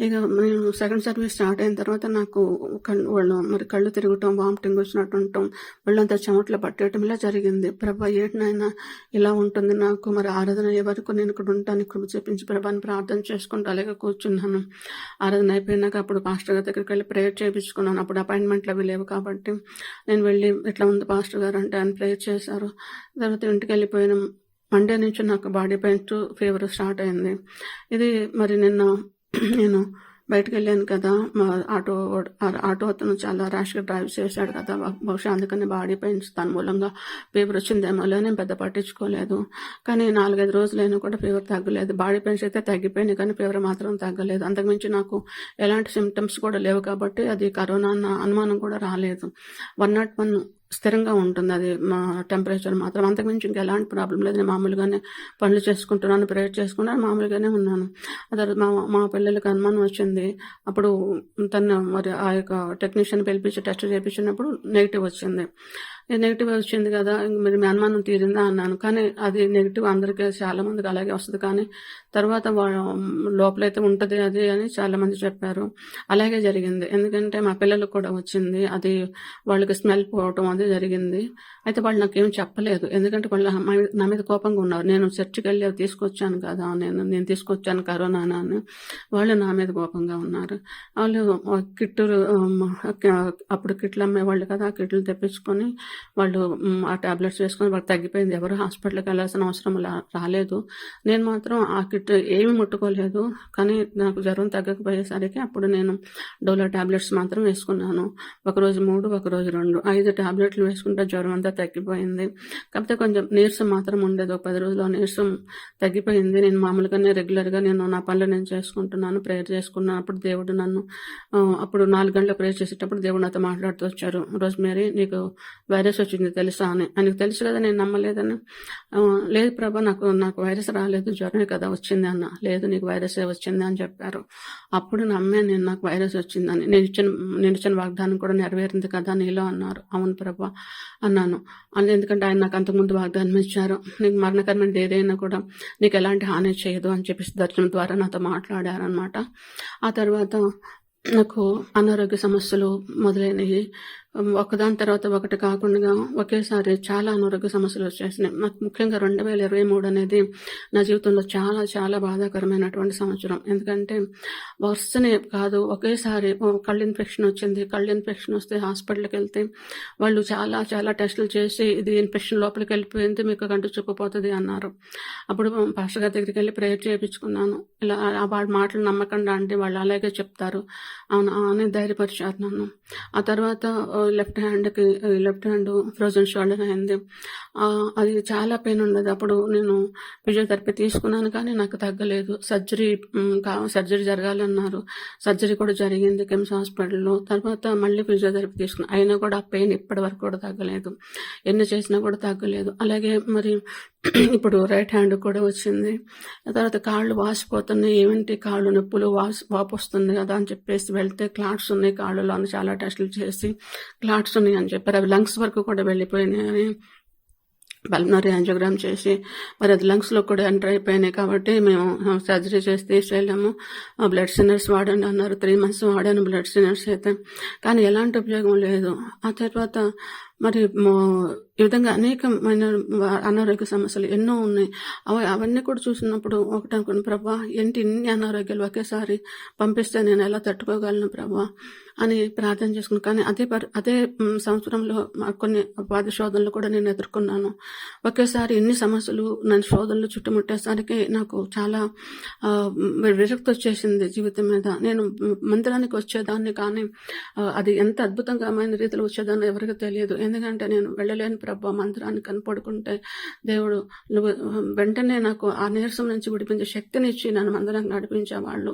ఇక నేను సెకండ్ సర్వీస్ స్టార్ట్ అయిన తర్వాత నాకు కళ్ళు తిరగటం, వామిటింగ్ వచ్చినట్టు ఉండటం, ఒళ్ళంతా చెమటలు పట్టేయటం ఇలా జరిగింది. ప్రభా ఏంటనైనా ఇలా ఉంటుంది నాకు, మరి ఆరాధన అయ్యే వరకు నేను ఇక్కడ ఉంటాను, కృప చూపించి ప్రభాని ప్రార్థన చేసుకుంటూ అలాగే కూర్చున్నాను. ఆరాధన అయిపోయినాక అప్పుడు పాస్టర్ గారి దగ్గరికి వెళ్ళి ప్రేయర్ చేయించుకున్నాను. అప్పుడు అపాయింట్మెంట్లు అవి లేవు కాబట్టి నేను వెళ్ళి ఇట్లా ఉంది పాస్టర్ గారు అంటే ఆయన ప్రేయర్ చేశారు. తర్వాత ఇంటికి వెళ్ళిపోయిన మండే నుంచి నాకు బాడీ పెయిన్స్, ఫీవర్ స్టార్ట్ అయింది. ఇది మరి నేను బయటకు వెళ్ళాను కదా, మా ఆటో అతను చాలా ర్యాష్గా డ్రైవ్ చేశాడు కదా, బహుశా అందుకని బాడీ పెయిన్స్ దాని మూలంగా ఫీవర్ వచ్చిందేమో నేను పెద్ద పట్టించుకోలేదు. కానీ 4-5 రోజులైనా కూడా ఫీవర్ తగ్గలేదు. బాడీ పెయిన్స్ అయితే తగ్గిపోయినాయి కానీ ఫీవర్ మాత్రం తగ్గలేదు. అంతకుమించి నాకు ఎలాంటి సిమ్టమ్స్ కూడా లేవు కాబట్టి అది కరోనా అన్న అనుమానం కూడా రాలేదు. 101 స్థిరంగా ఉంటుంది అది మా టెంపరేచర్ మాత్రం. అంతకుమించి ఇంకా ఎలాంటి ప్రాబ్లం లేదు. నేను మామూలుగానే పనులు చేసుకుంటున్నాను, ప్రేయర్ చేసుకున్నాను, మామూలుగానే ఉన్నాను. అదే మా పిల్లలకి అనుమానం వచ్చింది. అప్పుడు మరి ఆ యొక్క టెక్నీషియన్ పిలిపించి టెస్ట్ చేయించినప్పుడు నెగిటివ్ వచ్చింది. నెగిటివ్ వచ్చింది కదా, మరి మీ అనుమానం తీరిందా అన్నాను. కానీ అది నెగిటివ్ అందరికీ చాలా మందికి అలాగే వస్తుంది. కానీ తర్వాత లోపలైతే ఉంటుంది అది అని చాలా మంది చెప్పారు. అలాగే జరిగింది. ఎందుకంటే మా పిల్లలకు కూడా వచ్చింది. అది వాళ్ళకి స్మెల్ పోవటం అది జరిగింది. అయితే వాళ్ళు నాకేం చెప్పలేదు. ఎందుకంటే వాళ్ళు నా మీద కోపంగా ఉన్నారు. నేను చర్చికి వెళ్ళి అవి తీసుకొచ్చాను కదా, నేను తీసుకొచ్చాను కరోనా అని వాళ్ళు నా మీద కోపంగా ఉన్నారు. వాళ్ళు కిట్లు అప్పుడు కిట్లు అమ్మేవాళ్ళు కదా, ఆ కిట్లు తెప్పించుకొని వాళ్ళు ఆ టాబ్లెట్స్ వేసుకొని వాళ్ళకి తగ్గిపోయింది. ఎవరు హాస్పిటల్కి వెళ్ళాల్సిన అవసరం రాలేదు. నేను మాత్రం ఆ కిట్ ఏమి ముట్టుకోలేదు. కానీ నాకు జ్వరం తగ్గకపోయేసరికి అప్పుడు నేను డోలో టాబ్లెట్స్ మాత్రం వేసుకున్నాను. ఒకరోజు 3, ఒకరోజు 2, 5 టాబ్లెట్లు వేసుకుంటే జ్వరం అంతా తగ్గిపోయింది. కాకపోతే కొంచెం నీరసం మాత్రం ఉండేది. ఒక 10 రోజుల్లో నీరసం తగ్గిపోయింది. నేను మామూలుగానే రెగ్యులర్గా నా పనులు నేను చేసుకుంటున్నాను, ప్రేయర్ చేసుకున్నాను. అప్పుడు దేవుడు నన్ను అప్పుడు 4 గంటలకు ప్రేయర్ చేసేటప్పుడు దేవుడు నాతో మాట్లాడుతూ వచ్చారు. రోజ్ మేరీ, నీకు వైరస్ వచ్చింది తెలుసా అని. ఆయనకు తెలుసు కదా, నేను నమ్మలేదని. లేదు ప్రభా, నాకు వైరస్ రాలేదు, జ్వరమే కదా వచ్చింది అన్న. లేదు, నీకు వైరసే వచ్చింది అని చెప్పారు. అప్పుడు నమ్మాను నేను, నాకు వైరస్ వచ్చిందని. నేను ఇచ్చిన వాగ్దానం కూడా నెరవేరింది కదా నీలో అన్నారు. అవును ప్రభా అన్నాను. ఎందుకంటే ఆయన నాకు అంతకుముందు వాగ్దానం ఇచ్చారు, నీకు మరణకరమైనది ఏదైనా కూడా నీకు ఎలాంటి హాని చేయదు అని చెప్పేసి దర్శనం ద్వారా నాతో మాట్లాడారనమాట. ఆ తర్వాత నాకు అనారోగ్య సమస్యలు మొదలైనవి. ఒకదాని తర్వాత ఒకటి కాకుండా ఒకేసారి చాలా అనారోగ్య సమస్యలు వచ్చేసినాయి. నాకు ముఖ్యంగా 2023 అనేది నా జీవితంలో చాలా చాలా బాధాకరమైనటువంటి సంవత్సరం. ఎందుకంటే వరుసనే కాదు, ఒకేసారి కళ్ళు ఇన్ఫెక్షన్ వచ్చింది. కళ్ళు ఇన్ఫెక్షన్ వస్తే హాస్పిటల్కి వెళ్తే వాళ్ళు చాలా చాలా టెస్టులు చేసి ఇది ఇన్ఫెక్షన్ లోపలికి వెళ్ళిపోయింది, మీకు కంటి చూపుపోతుంది అన్నారు. అప్పుడు పాస్టర్ గారి దగ్గరికి వెళ్ళి ప్రేయర్ చేయించుకున్నాను. ఇలా వాళ్ళ మాటలు నమ్మకండా అంటే వాళ్ళు అలాగే చెప్తారు అవును అని ధైర్యపరిచారు నన్ను. ఆ తర్వాత లెఫ్ట్ హ్యాండ్ ఫ్రోజన్ షోల్డర్ అయింది. అది చాలా పెయిన్ ఉండదు. అప్పుడు నేను ఫిజియోథెరపీ తీసుకున్నాను, కానీ నాకు తగ్గలేదు. సర్జరీ జరగాలన్నారు. సర్జరీ కూడా జరిగింది కిమ్స్ హాస్పిటల్లో. తర్వాత మళ్ళీ ఫిజియోథెరపీ తీసుకున్నాను, అయినా కూడా ఆ పెయిన్ ఇప్పటి వరకు కూడా తగ్గలేదు. ఎన్ని చేసినా కూడా తగ్గలేదు. అలాగే మరి ఇప్పుడు రైట్ హ్యాండ్ కూడా వచ్చింది. తర్వాత కాళ్ళు వాసిపోతున్నాయి. ఏమిటి కాళ్ళు నొప్పులు, వాపు వస్తుంది కదా అని చెప్పేసి వెళ్తే క్లాట్స్ ఉన్నాయి కాళ్ళలో అని చాలా టెస్టులు చేసి క్లాట్స్ ఉన్నాయి అని చెప్పారు. అవి లంగ్స్ వరకు కూడా వెళ్ళిపోయినాయి. పల్మనరీ యాంజియోగ్రామ్ చేసి మరి అది లంగ్స్లో కూడా ఎంటర్ అయిపోయినాయి. కాబట్టి మేము సర్జరీ చేసి తీసుకెళ్ళాము. బ్లడ్ సిన్నర్స్ వాడండి అన్నారు. 3 months వాడాను బ్లడ్ సిన్నర్స్ అయితే, కానీ ఎలాంటి ఉపయోగం లేదు. ఆ తర్వాత మరి ఈ విధంగా అనేకమైన అనారోగ్య సమస్యలు ఎన్నో ఉన్నాయి. అవన్నీ కూడా చూసినప్పుడు ఒకటి అనుకుని, ప్రభా ఏంటి ఇన్ని అనారోగ్యాలు ఒకేసారి పంపిస్తే నేను ఎలా తట్టుకోగలను ప్రభా అని ప్రార్థన చేసుకున్నాను. కానీ అదే సంవత్సరంలో కొన్ని అపవాద శోధనలు కూడా నేను ఎదుర్కొన్నాను. ఒకేసారి ఇన్ని సమస్యలు నన్ను శోధనలు చుట్టుముట్టేసరికి నాకు చాలా విరక్తి వచ్చేసింది జీవితం మీద. నేను మందిరానికి వచ్చేదాన్ని, కానీ అది ఎంత అద్భుతంగా రీతిలో వచ్చేదాన్ని ఎవరికి తెలియదు. ఎందుకంటే నేను వెళ్ళలేని ప్రభా మందిరాన్ని కనపడుకుంటే దేవుడు నువ్వు వెంటనే నాకు ఆ నీరసం నుంచి విడిపించే శక్తినిచ్చి నన్ను మందిరానికి నడిపించేవాళ్ళు.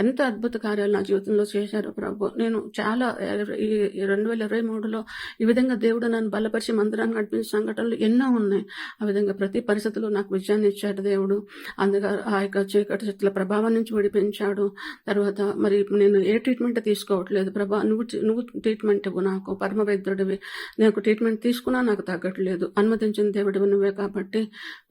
ఎంత అద్భుత కార్యాలు నా జీవితంలో చేశారు ప్రభు. నేను చాలా 2023లో ఈ విధంగా దేవుడు నన్ను బలపరిచి మందిరాన్ని నడిపించే సంఘటనలు ఎన్నో ఉన్నాయి. ఆ విధంగా ప్రతి పరిస్థితిలో నాకు విజయాన్ని ఇచ్చాడు దేవుడు. అందుగా ఆ యొక్క చీకటి శక్తుల ప్రభావం నుంచి విడిపించాడు. తర్వాత మరి నేను ఏ ట్రీట్మెంట్ తీసుకోవట్లేదు ప్రభా, నువ్వు ట్రీట్మెంట్ ఇవ్వు, నాకు పరమ వైద్యుడివి, నాకు ట్రీట్మెంట్ తీసుకున్నా నాకు తగ్గట్లేదు, అనుమతించిన దేవుడివి నువ్వే. కాబట్టి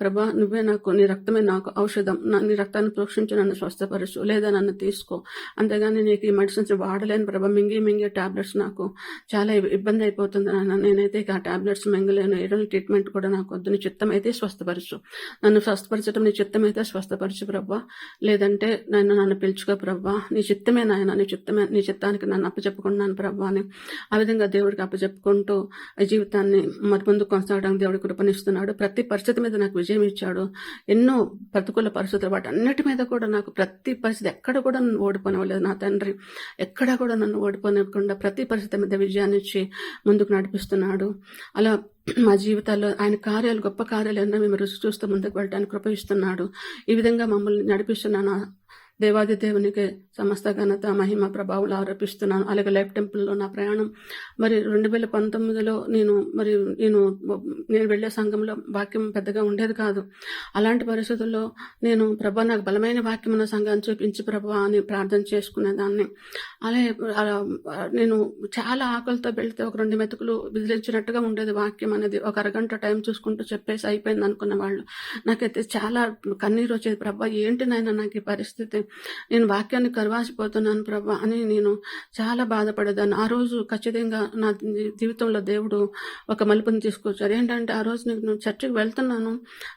ప్రభా నువ్వే నాకు, నీ రక్తమే నాకు ఔషధం, నీ రక్తాన్ని ప్రోక్షించి నన్ను స్వస్థపరచు, లేదా నన్ను తీసుకో. అంతేగాని నీకు ఈ మెడిసిన్స్ వాడలేను ప్రభా. మింగే టాబ్లెట్స్ నాకు చాలా ఇబ్బంది అయిపోతుంది నాన్న. నేనైతే ఇక ఆ టాబ్లెట్స్ మింగలేను. ఎటువంటి ట్రీట్మెంట్ కూడా నాకు వద్దు. నీ చిత్తం అయితే స్వస్థపరచు, నన్ను స్వస్థపరచడం నీ చిత్తం అయితే స్వస్థపరచు ప్రభా, లేదంటే నన్ను పిలుచుకో ప్రభా. నీ చిత్తమే నాయన, నీ చిత్తానికి నన్ను అప్పచెప్పుకున్నాను ప్రభా అని ఆ విధంగా దేవుడికి అప్పచెప్పుకుంటూ జీవితాన్ని మరి ముందు కొనసాగడానికి దేవుడి కృపనిస్తున్నాడు. ప్రతి పరిస్థితి మీద నాకు విజయం ఇచ్చాడు. ఎన్నో ప్రతికూల పరిస్థితులు, వాటి అన్నిటి మీద కూడా నాకు ప్రతి పరిస్థితి ఎక్కడ కూడా నన్ను ఓడిపోనివ్వలేదు నా తండ్రి. ఎక్కడా కూడా నన్ను ఓడిపోనివ్వకుండా ప్రతి పరిస్థితి మీద విజయాన్ని ఇచ్చి ముందుకు నడిపిస్తున్నాడు. అలా మా జీవితాల్లో ఆయన కార్యాలు, గొప్ప కార్యాలు ఎన్నో మేము రుచి చూస్తూ ముందుకు వెళ్ళడానికి కృప ఇస్తున్నాడు. ఈ విధంగా మమ్మల్ని నడిపిస్తున్నాను. దేవాది దేవునికి సమస్త ఘనత, మహిమ, ప్రభావాలు ఆరోపిస్తున్నాను. అలాగే లైఫ్ టెంపుల్లో నా ప్రయాణం మరి 2019లో నేను వెళ్ళే సంఘంలో వాక్యం పెద్దగా ఉండేది కాదు. అలాంటి పరిస్థితుల్లో నేను ప్రభా నాకు బలమైన వాక్యం ఉన్న సంఘాన్ని చూపించి ప్రభా అని ప్రార్థన చేసుకునేదాన్ని. అలాగే నేను చాలా ఆకలితో వెళితే ఒక 2 మెతుకులు విదిలించినట్టుగా ఉండేది వాక్యం అనేది. ఒక అరగంట టైం చూసుకుంటూ చెప్పేసి అయిపోయింది అనుకున్న వాళ్ళు. నాకైతే చాలా కన్నీరు వచ్చేది. ప్రభా ఏంటి నాయన నాకు ఈ పరిస్థితి, నేను వాక్యాన్ని కరువాసిపోతున్నాను ప్రభా అని నేను చాలా బాధపడేదాన్ని. ఆ రోజు ఖచ్చితంగా నా జీవితంలో దేవుడు ఒక మలుపుని తీసుకొచ్చారు. ఏంటంటే ఆ రోజు నేను చర్చికి వెళ్తున్నాను.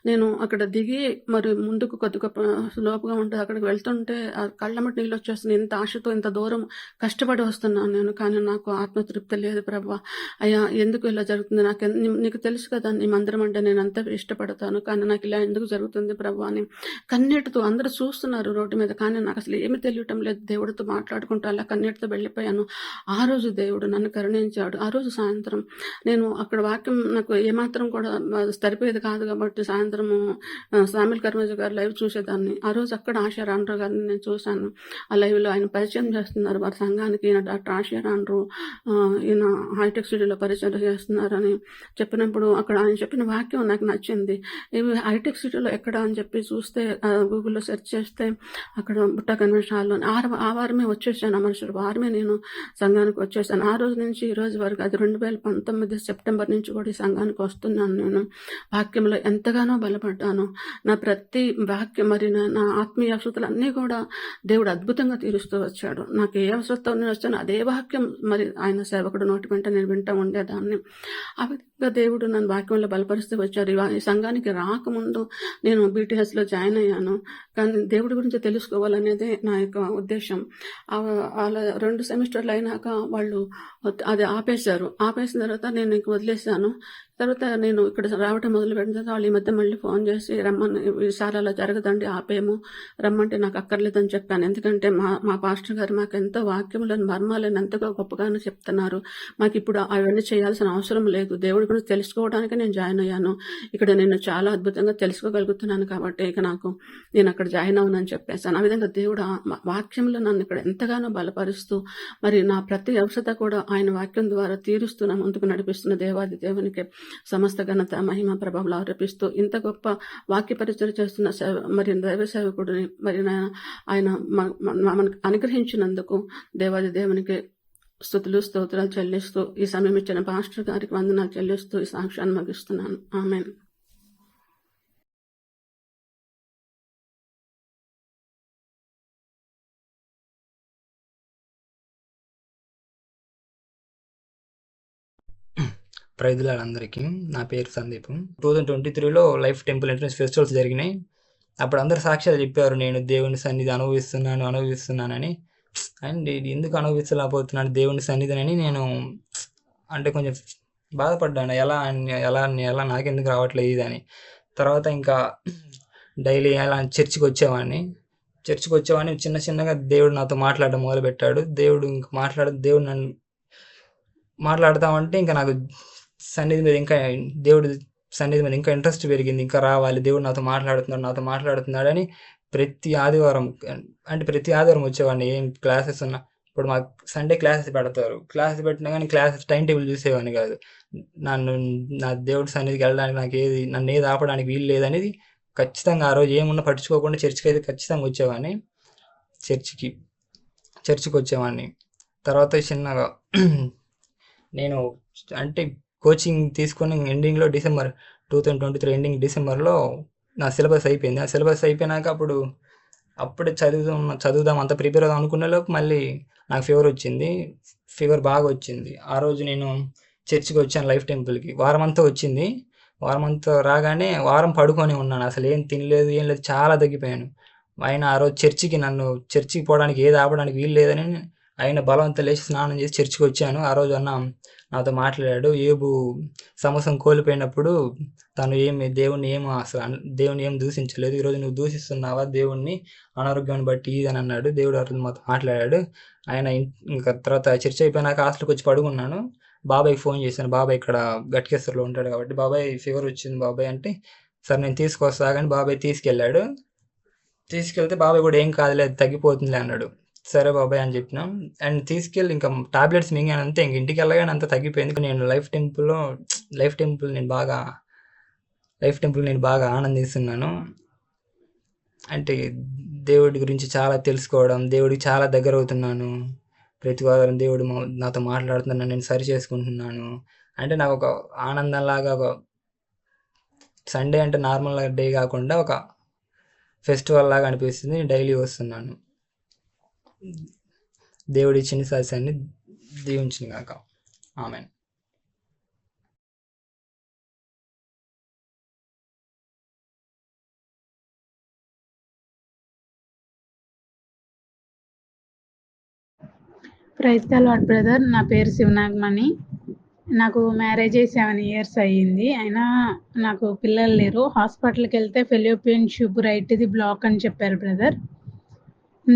నేను అక్కడ దిగి మరి ముందుకు కొద్దిగా లోపుగా ఉంటుంది, అక్కడికి వెళ్తుంటే ఆ కళ్ళమటి నీళ్ళు వచ్చేస్తుంది. ఇంత ఆశతో ఇంత దూరం కష్టపడి వస్తున్నాను నేను, కానీ నాకు ఆత్మతృప్తి లేదు ప్రభా. అయ్యా ఎందుకు ఇలా జరుగుతుంది, నీకు తెలుసు కదా నీ మందిరం అంటే నేను అంత ఇష్టపడతాను, కానీ నాకు ఇలా ఎందుకు జరుగుతుంది ప్రభా అని కన్నీటితో అందరూ చూస్తున్నారు. రోడ్డు మీద కానీ నాకు అసలు ఏమీ తెలియటం లేదు. దేవుడితో మాట్లాడుకుంటూ అలా కన్నీటితో వెళ్ళిపోయాను. ఆ రోజు దేవుడు నన్ను కరుణించాడు. ఆ రోజు సాయంత్రం నేను అక్కడ వాక్యం నాకు ఏమాత్రం కూడా సరిపోయేది కాదు కాబట్టి సాయంత్రము సామిల్ కర్మజ గారు లైవ్ చూసేదాన్ని. ఆ రోజు అక్కడ ఆశా రాండ్రావు గారిని నేను చూశాను. ఆ లైవ్లో ఆయన పరిచయం చేస్తున్నారు వారి సంఘానికి. ఈయన డాక్టర్ ఆశా రాండ్రావు, ఈయన హైటెక్ సిటీలో పరిచయం చేస్తున్నారని చెప్పినప్పుడు అక్కడ ఆయన చెప్పిన వాక్యం నాకు నచ్చింది. ఇవి హైటెక్ సిటీలో ఎక్కడ అని చెప్పి చూస్తే గూగుల్లో సెర్చ్ చేస్తే అక్కడ బుట్ట కన్వెన్షన్ హాల్లో ఆ వారమే వచ్చేసాను. ఆ మనుషులు వారమే నేను సంఘానికి వచ్చేసాను. ఆ రోజు నుంచి ఈ రోజు వరకు అది 2019 సెప్టెంబర్ నుంచి కూడా ఈ సంఘానికి వస్తున్నాను. నేను వాక్యంలో ఎంతగానో బలపడ్డాను. నా ప్రతి వాక్యం మరి నా ఆత్మీయ అవసరతలు అన్నీ కూడా దేవుడు అద్భుతంగా తీరుస్తూ వచ్చాడు. నాకు ఏ అవసరత వచ్చానో అదే వాక్యం మరి ఆయన సేవకుడు నోటి వెంట నేను వింటూ ఉండేదాన్ని. ఆ విధంగా దేవుడు నన్ను వాక్యంలో బలపరుస్తూ వచ్చారు. ఈ సంఘానికి రాకముందు నేను బీటీఎస్లో జాయిన్ అయ్యాను. కానీ దేవుడి గురించి తెలుసుకోవాలనేదే నా యొక్క ఉద్దేశం. అలా 2 సెమిస్టర్లు అయినాక వాళ్ళు అది ఆపేశారు. ఆపేసిన తర్వాత నేను ఇంక వదిలేశాను. తర్వాత నేను ఇక్కడ రావటం మొదలు పెట్టిన తర్వాత వాళ్ళు ఈ మధ్య మళ్ళీ ఫోన్ చేసి రమ్మని, ఈసారి అలా జరగదండి, ఆపేము, రమ్మంటే నాకు అక్కర్లేదని చెప్పాను. ఎందుకంటే మా పాస్టర్ గారు మాకు ఎంతో వాక్యములను మర్మాలను ఎంతగా గొప్పగానే చెప్తున్నారు. మాకు ఇప్పుడు అవన్నీ చేయాల్సిన అవసరం లేదు. దేవుడి గురించి తెలుసుకోవడానికి నేను జాయిన్ అయ్యాను. ఇక్కడ నేను చాలా అద్భుతంగా తెలుసుకోగలుగుతున్నాను కాబట్టి ఇక నేను అక్కడ జాయిన్ అవునని చెప్పేశాను. ఆ విధంగా దేవుడు వాక్యంలో నన్ను ఇక్కడ ఎంతగానో బలపరుస్తూ మరి నా ప్రతి అవసరత కూడా ఆయన వాక్యం ద్వారా తీరుస్తూ నా ముందుకు నడిపిస్తున్న దేవాది దేవునికి సమస్త ఘనత మహిమ ప్రభావాలు ఆరోపిస్తూ ఇంత గొప్ప వాక్య పరిచయం చేస్తున్న మరి దైవ సేవకుడిని మరి ఆయన మనకు అనుగ్రహించినందుకు దేవాది దేవునికి స్తుతులు స్తోత్రాలు చెల్లిస్తూ ఈ సమయం ఇచ్చిన పాస్టర్ గారికి వందనాలు చెల్లిస్తూ ఈ సాక్ష్యాన్ని ముగిస్తున్నాను. ఆమేన్. ప్రైజులాలందరికీ. నా పేరు సందీప్. 2023లో లైఫ్ టెంపుల్ ఎంట్రన్స్ ఫెస్టివల్స్ జరిగినాయి. అప్పుడు అందరు సాక్ష్యాలు చెప్పారు, నేను దేవుని సన్నిధి అనుభవిస్తున్నానని. అండ్ ఎందుకు అనుభవించలేకపోతున్నాను దేవుని సన్నిధిని నేను అంటే కొంచెం బాధపడ్డాను. ఎలా నాకెందుకు రావట్లేదు ఇది అని. తర్వాత ఇంకా డైలీ అలా చర్చికి వచ్చేవాడిని. చిన్న చిన్నగా దేవుడు నాతో మాట్లాడడం మొదలుపెట్టాడు. దేవుడు నన్ను మాట్లాడతామంటే ఇంకా నాకు దేవుడి సన్నిధి మీద ఇంకా ఇంట్రెస్ట్ పెరిగింది. ఇంకా రావాలి, దేవుడు నాతో మాట్లాడుతున్నాడని ప్రతి ఆదివారం వచ్చేవాడిని. ఏం క్లాసెస్ ఉన్నా, ఇప్పుడు మాకు సండే క్లాసెస్ పెడతారు. క్లాసెస్ పెట్టినా కానీ క్లాసెస్ టైం టేబుల్ చూసేవాడిని కాదు. నా దేవుడి సన్నిధికి వెళ్ళడానికి నన్ను ఏది ఆపడానికి వీలు లేదనేది ఖచ్చితంగా ఆ రోజు ఏమున్నా పట్టించుకోకుండా చర్చికి అయితే ఖచ్చితంగా వచ్చేవాడిని. చర్చికి వచ్చేవాడిని. తర్వాత చిన్నగా నేను అంటే కోచింగ్ తీసుకొని ఎండింగ్లో 2023 డిసెంబర్లో నా సిలబస్ అయిపోయింది. ఆ సిలబస్ అయిపోయినాక అప్పుడే చదువుదాం అంత ప్రిపేర్ అవుదాం అనుకునేలోపు మళ్ళీ నాకు ఫీవర్ బాగా వచ్చింది. ఆ రోజు నేను చర్చికి వచ్చాను లైఫ్ టెంపుల్కి. వారమంతా వచ్చింది. వారమంతా రాగానే వారం పడుకొని ఉన్నాను. అసలు ఏం తినలేదు, ఏం లేదు, చాలా తగ్గిపోయాను. ఆయన ఆ రోజు చర్చికి పోవడానికి ఏది ఆపడానికి వీలు లేదని ఆయన బలవంతం లేచి స్నానం చేసి చర్చికి వచ్చాను. ఆ రోజు నాతో మాట్లాడాడు. ఏబు సమస్తం కోల్పోయినప్పుడు తను దేవుణ్ణి ఏం దూషించలేదు. ఈరోజు నువ్వు దూషిస్తున్నావా దేవుణ్ణి అనారోగ్యాన్ని బట్టి ఇది అని అన్నాడు. దేవుడు ఆ రోజు మాతో మాట్లాడాడు. ఆయన ఇంకా తర్వాత చర్చ అయిపోయినాక హాస్టల్కి వచ్చి పడుకున్నాను. బాబాయ్కి ఫోన్ చేశాను. బాబాయ్ ఇక్కడ గట్కేశ్వర్లో ఉంటాడు కాబట్టి, బాబాయ్ ఫీవర్ వచ్చింది బాబాయ్ అంటే, సరే నేను తీసుకొస్తా కానీ బాబాయ్ తీసుకెళ్తే బాబాయ్ కూడా ఏం కాదులే, తగ్గిపోతుందిలే అన్నాడు. సరే బాబాయ్ అని చెప్పినాం. అండ్ తీసుకెళ్ళి ఇంకా టాబ్లెట్స్ మింగానంతే. ఇంక ఇంటికి వెళ్ళగానే అంత తగ్గిపోయింది. నేను లైఫ్ టెంపుల్ నేను బాగా ఆనందిస్తున్నాను. అంటే దేవుడి గురించి చాలా తెలుసుకోవడం, దేవుడికి చాలా దగ్గర అవుతున్నాను. ప్రతి వారం దేవుడు నాతో మాట్లాడుతున్నాను, నేను సరి చేసుకుంటున్నాను. అంటే నాకు ఒక ఆనందంలాగా, ఒక సండే అంటే నార్మల్ డే కాకుండా ఒక ఫెస్టివల్ లాగా అనిపిస్తుంది. డైలీ వస్తున్నాను. దేవుడి చిన్న సాస్యాన్ని దీవించిన గాక. Amen. Praise the lord brother. నా పేరు శివనాగమణి. నాకు మ్యారేజ్ అయ్యి 7 years అయ్యింది. అయినా నాకు పిల్లలు లేరు. హాస్పిటల్కి వెళ్తే ఫెలోపియన్ ట్యూబ్ రైట్ది బ్లాక్ అని చెప్పారు బ్రదర్.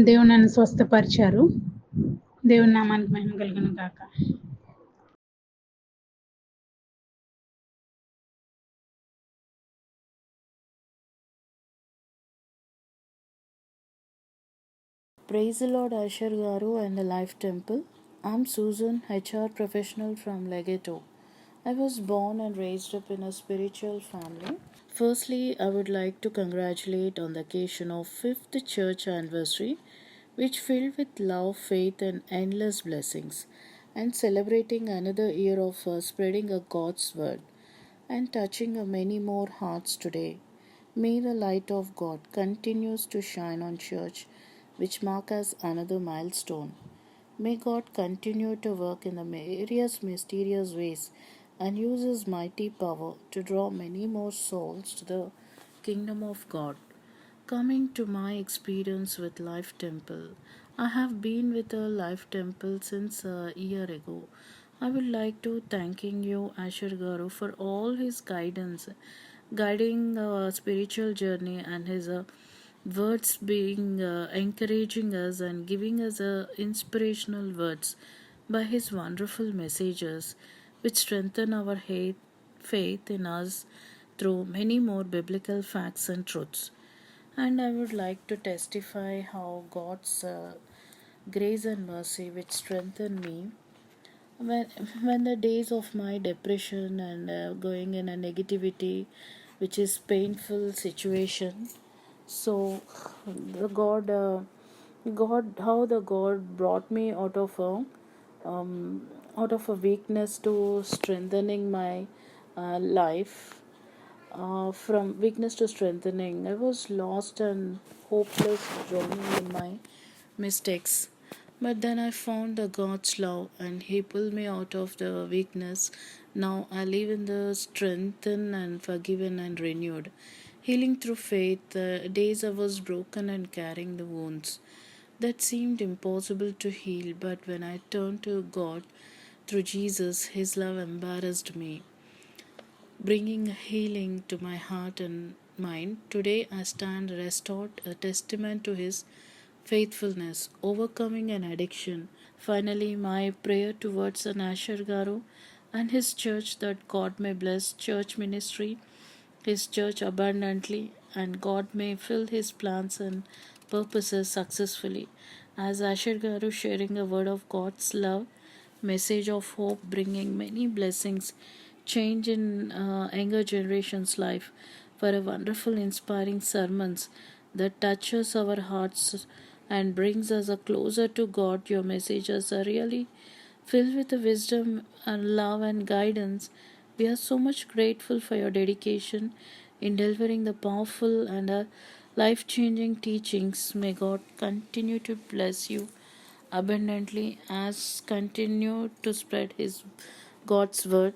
దేవుడు నన్ను స్వస్థపరిచారు. దేవుని నామానికి మహిమ కలుగును గాక. Praise the Lord Asher Garu and the Life Temple. I'm Susan, HR professional from Legato. I was born and raised up in a spiritual family. Firstly, I would like to congratulate on the occasion of 5th church anniversary, which filled with love, faith and endless blessings, and celebrating another year of spreading of God's word and touching many more hearts today. May the light of God continues to shine on church, which mark as another milestone. May God continue to work in the various mysterious ways and use His mighty power to draw many more souls to the kingdom of God. Coming to my experience with Life Temple, I have been with the Life Temple since a year ago. I would like to thanking you, Asher Garu, for all his guidance, guiding spiritual journey and his words being encouraging us and giving us inspirational words by his wonderful messages, which strengthen our faith in us through many more biblical facts and truths. And I would like to testify how God's grace and mercy which strengthen me when the days of my depression and going in a negativity, which is painful situation. So the God, how the God brought me um, out of a weakness to strengthening my life, from weakness to strengthening. I was lost and hopeless, drowning in my mistakes. But then I found the God's love and He pulled me out of the weakness. Now I live in the strengthened and forgiven and renewed. Healing through faith, the days I was broken and carrying the wounds that seemed impossible to heal, but when I turned to God through Jesus, His love embarrassed me, bringing healing to my heart and mind. Today I stand restored, a testament to His faithfulness, overcoming an addiction. Finally, my prayer towards an Asher Garu and his church, that God may bless church ministry, his church abundantly, and God may fill his plans and purposes successfully. As Asher Garu sharing a word of God's love, message of hope, bringing many blessings, change in younger generation's life, for a wonderful, inspiring sermons that touches our hearts and brings us closer to God. Your messages are really filled with the wisdom and love and guidance. We are so much grateful for your dedication in delivering the powerful and life-changing teachings. May God continue to bless you abundantly as continue to spread his God's word,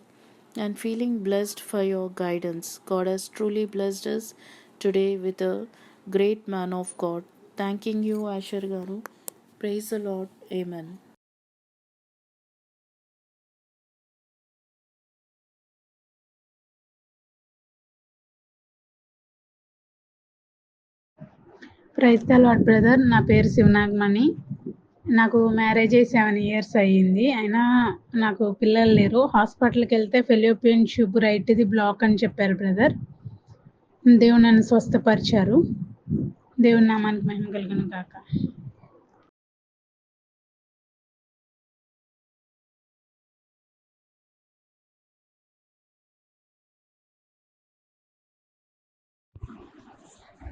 and feeling blessed for your guidance. God has truly blessed us today with a great man of God. Thanking you, Asher Garu. Praise the Lord. Amen. Praise the lord brother. నా పేరు శివనాగమణి. నాకు marriage అయ్యి 7 years అయ్యింది. అయినా నాకు పిల్లలు లేరు. హాస్పిటల్కి వెళ్తే ఫెలోపియన్ ట్యూబ్ రైట్ది బ్లాక్ అని చెప్పారు బ్రదర్. దేవుడు నన్ను స్వస్థపరిచారు. దేవుని నామానికి మహిమ కలుగును గాక.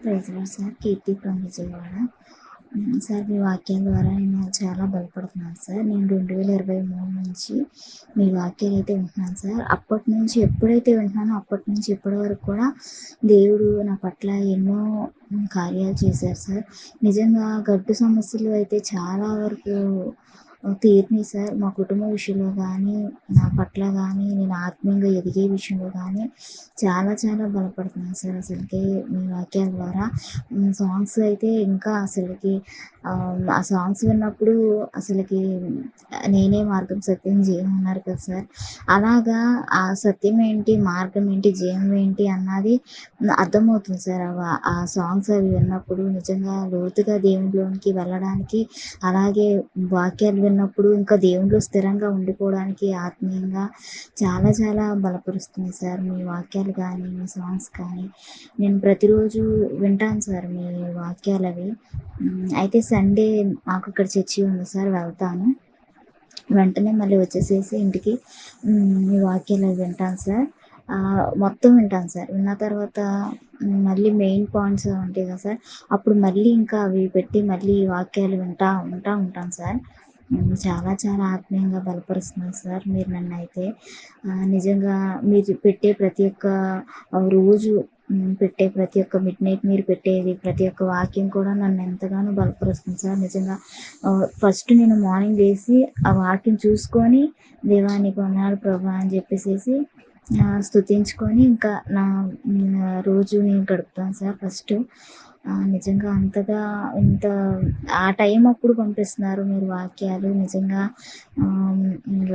Praise lord sir. Keerthi from Vijayawada. Sir మీ వాక్యాల ద్వారా నేను చాలా బలపడుతున్నాను సార్. నేను 2023 నుంచి మీ వాక్యాలు అయితే వింటున్నాను సార్. అప్పటి నుంచి ఎప్పుడైతే వింటున్నానో అప్పటి నుంచి ఇప్పటి వరకు కూడా దేవుడు నా పట్ల ఎన్నో కార్యాలు చేశారు సార్. నిజంగా గడ్డు సమస్యలు అయితే చాలా వరకు తీరినాయి సార్. మా కుటుంబ విషయంలో కానీ, నా పట్ల కానీ, నేను ఆత్మీయంగా ఎదిగే విషయంలో కానీ చాలా చాలా బలపడుతున్నాను సార్ అసలుకి మీ వాక్యాల ద్వారా. సాంగ్స్ అయితే ఇంకా అసలుకి ఆ సాంగ్స్ విన్నప్పుడు అసలుకి నేనే మార్గం, సత్యం, జీవం అన్నారు కదా సార్. అలాగా ఆ సత్యం ఏంటి, మార్గం ఏంటి, జీవం ఏంటి అన్నది అర్థమవుతుంది సార్. ఆ సాంగ్స్ అవి విన్నప్పుడు నిజంగా లోతుగా దేవునిలోనికి వెళ్ళడానికి, అలాగే వాక్యాలు విన్నప్పుడు ఇంకా దేవునిలో స్థిరంగా ఉండిపోవడానికి ఆత్మీయంగా చాలా చాలా బలపరుస్తుంది సార్ మీ వాక్యాలు కానీ, మీ సాంగ్స్ కానీ. నేను ప్రతిరోజు వింటాను సార్ మీ వాక్యాలు అవి. అయితే సండే మాకు ఇక్కడ చర్చి ఉంది సార్, వెళ్తాను. వెంటనే మళ్ళీ వచ్చేసేసి ఇంటికి మీ వాక్యాలు అవి వింటాను సార్. మొత్తం వింటాను సార్. విన్న తర్వాత మళ్ళీ మెయిన్ పాయింట్స్ ఉంటాయి కదా సార్, అప్పుడు మళ్ళీ ఇంకా అవి పెట్టి మళ్ళీ వాక్యాలు ఉంటాను సార్. చాలా చాలా ఆత్మీయంగా బలపరుస్తున్నారు సార్ మీరు నన్నైతే. నిజంగా మీరు పెట్టే ప్రతి ఒక్క రోజు పెట్టే ప్రతి ఒక్క మిడ్ నైట్ మీరు పెట్టేది ప్రతి ఒక్క వాక్యం కూడా నన్ను ఎంతగానో బలపరుస్తుంది సార్. నిజంగా ఫస్ట్ నేను మార్నింగ్ లేసి ఆ వాక్యం చూసుకొని దేవా నీకు వందనాలు ప్రభా అని చెప్పేసి స్తుతించుకొని ఇంకా నా రోజు నేను గడుపుతాను సార్ ఫస్ట్. నిజంగా అంతగా ఇంత ఆ టైం అప్పుడు పంపిస్తున్నారు మీరు వాక్యాలు. నిజంగా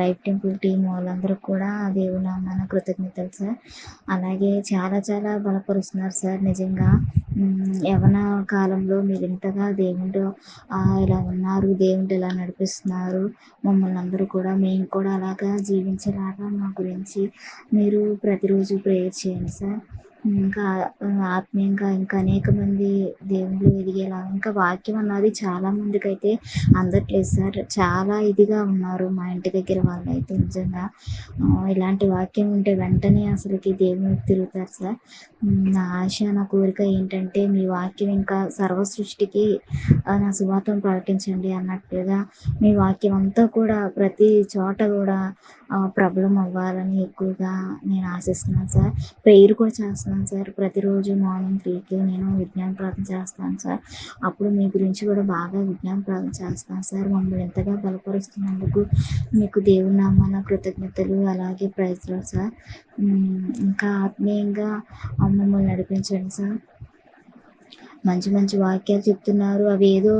లైఫ్ టెంపుల్ టీం వాళ్ళందరూ కూడా దేవుని నామాన కృతజ్ఞతలు సార్. అలాగే చాలా చాలా బలపరుస్తున్నారు సార్ నిజంగా. యవ్వన కాలంలో మీరు ఇంతగా దేవునిలో ఇలా ఉన్నారు, దేవుడు ఇలా నడిపిస్తున్నారు మమ్మల్ని అందరూ కూడా. మేము కూడా అలాగా జీవించేలాగా మా గురించి మీరు ప్రతిరోజు ప్రేయర్ చేయండి సార్. ఇంకా ఆత్మీయంగా ఇంకా అనేక మంది దేవుళ్ళు ఎదిగేలా, ఇంకా వాక్యం అన్నది చాలా మందికి అయితే అందట్లేదు సార్. చాలా ఇదిగా ఉన్నారు మా ఇంటి దగ్గర వాళ్ళు అయితే. నిజంగా ఇలాంటి వాక్యం ఉంటే వెంటనే అసలుకి దేవుని తిరుగుతారు సార్. నా ఆశ, నా కోరిక ఏంటంటే మీ వాక్యం ఇంకా సర్వ సృష్టికి నా సువార్తను ప్రకటించండి అన్నట్లుగా మీ వాక్యం అంతా కూడా ప్రతి చోట కూడా ప్రబలం అవ్వాలని ఎక్కువగా నేను ఆశిస్తున్నాను సార్. ప్రేయర్ కూడా చేస్తున్నాను సార్. ప్రతిరోజు మార్నింగ్ 3కి నేను విజ్ఞాన ప్రార్థన చేస్తాను సార్. అప్పుడు మీ గురించి కూడా బాగా విజ్ఞాన ప్రార్థన చేస్తాను సార్. మమ్మల్ని ఎంతగా బలపరుస్తున్నందుకు మీకు దేవుని నామాన కృతజ్ఞతలు. అలాగే ప్రైజ్ లార్డ్ సార్. ఇంకా ఆత్మీయంగా మమ్మల్ని నడిపించండి సార్. మంచి మంచి వాక్యాలు చెప్తున్నారు. అవి ఏదో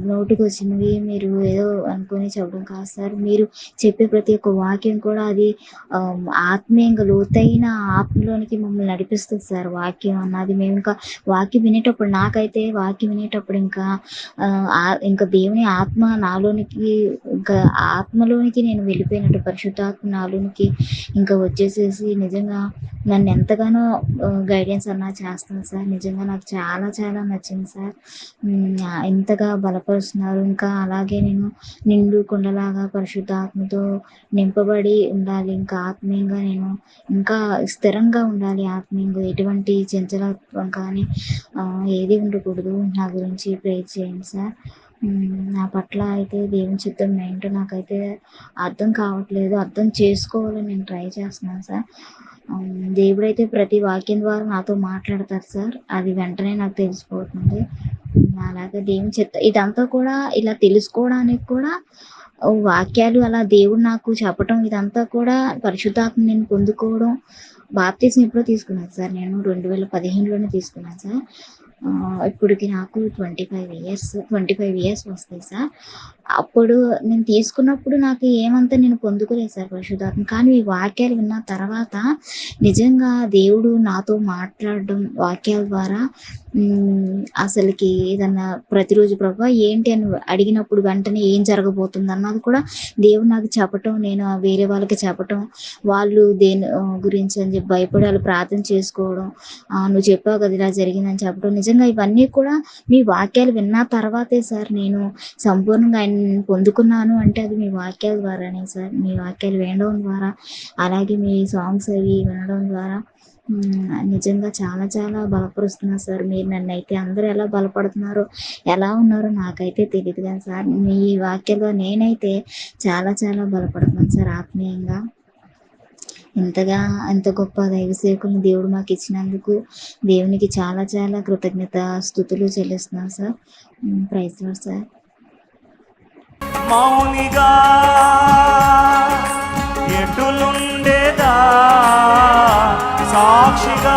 నోటికి వచ్చినవి మీరు ఏదో అనుకొని చెప్పడం కాదు సార్. మీరు చెప్పే ప్రతి ఒక్క వాక్యం కూడా అది ఆత్మీయంగా లోతైన ఆత్మలోనికి మమ్మల్ని నడిపిస్తుంది సార్. వాక్యం అన్నది మేము ఇంకా వాక్యం వినేటప్పుడు, నాకైతే వాక్యం వినేటప్పుడు ఇంకా దేవుని ఆత్మ నాలోనికి, ఇంకా ఆత్మలోనికి నేను వెళ్ళిపోయినట్టు, పరిశుద్ధాత్మ నాలోనికి ఇంకా వచ్చేసేసి నిజంగా నన్ను ఎంతగానో గైడెన్స్ అన్నా చేస్తాను సార్. నిజంగా నాకు చాలా చాలా నచ్చింది సార్. ఎంతగా బలపరుస్తున్నారు. ఇంకా అలాగే నేను నిండు కుండలాగా పరిశుద్ధాత్మతో నింపబడి ఉండాలి. ఇంకా ఆత్మీయంగా నేను ఇంకా స్థిరంగా ఉండాలి. ఆత్మీయంగా ఎటువంటి చంచలత్వం కానీ ఏది ఉండకూడదు. నా గురించి ప్రేర్ చేయండి సార్. నా పట్ల అయితే దేవుని చిత్తం ఏంటో నాకైతే అర్థం కావట్లేదు. అర్థం చేసుకోవాలని నేను ట్రై చేస్తున్నాను సార్. దేవుడైతే ప్రతి వాక్యం ద్వారా నాతో మాట్లాడతారు సార్. అది వెంటనే నాకు తెలిసిపోతుంది. అలాగే దేవుని చిత్తం ఇదంతా కూడా ఇలా తెలుసుకోవడానికి కూడా వాక్యాలు అలా దేవుడు నాకు చెప్పటం, ఇదంతా కూడా పరిశుద్ధాత్మ నేను పొందుకోవడం. బాప్తిస్మం ఎప్పుడో తీసుకున్నాను సార్. నేను 2015లోనే తీసుకున్నాను సార్. ఇప్పటికి నాకు 25 ఇయర్స్ వస్తాయి సార్. అప్పుడు నేను తీసుకున్నప్పుడు నాకు ఏమంతా నేను పొందుకోలేదు సార్ పరిశుద్ధాత్మ. కానీ ఈ వాక్యాలు విన్న తర్వాత నిజంగా దేవుడు నాతో మాట్లాడడం వాక్యాల ద్వారా అసలుకి ఏదన్నా ప్రతిరోజు ప్రభా ఏంటి అని అడిగినప్పుడు వెంటనే ఏం జరగబోతుంది అన్నది కూడా దేవుడు నాకు చెప్పటం, నేను వేరే వాళ్ళకి చెప్పటం, వాళ్ళు దేని గురించి అని చెప్పి భయపడి వాళ్ళు ప్రార్థన చేసుకోవడం, నువ్వు చెప్పావు కదా ఇలా జరిగిందని చెప్పడం. నిజంగా ఇవన్నీ కూడా మీ వాక్యాలు విన్న తర్వాతే సార్ నేను సంపూర్ణంగా ఆయన పొందుకున్నాను అంటే అది మీ వాక్యాల ద్వారానే సార్. మీ వాక్యాలు వినడం ద్వారా, అలాగే మీ సాంగ్స్ అవి వినడం ద్వారా నిజంగా చాలా చాలా బలపరుస్తున్నారు సార్. మీరు నన్ను అయితే అందరూ ఎలా బలపడుతున్నారో, ఎలా ఉన్నారో నాకైతే తెలియదు కానీ సార్, మీ వాక్యాల్లో నేనైతే చాలా చాలా బలపడుతున్నాను సార్ ఆత్మీయంగా. ఎంత గొప్ప దైవ సేవకుని దేవుడు మాకు ఇచ్చినందుకు దేవునికి చాలా చాలా కృతజ్ఞత స్తుతులు చెల్లిస్తున్నాను సార్. Praise lord sir. మౌనిగా ఎటులుండేదా సాక్షిగా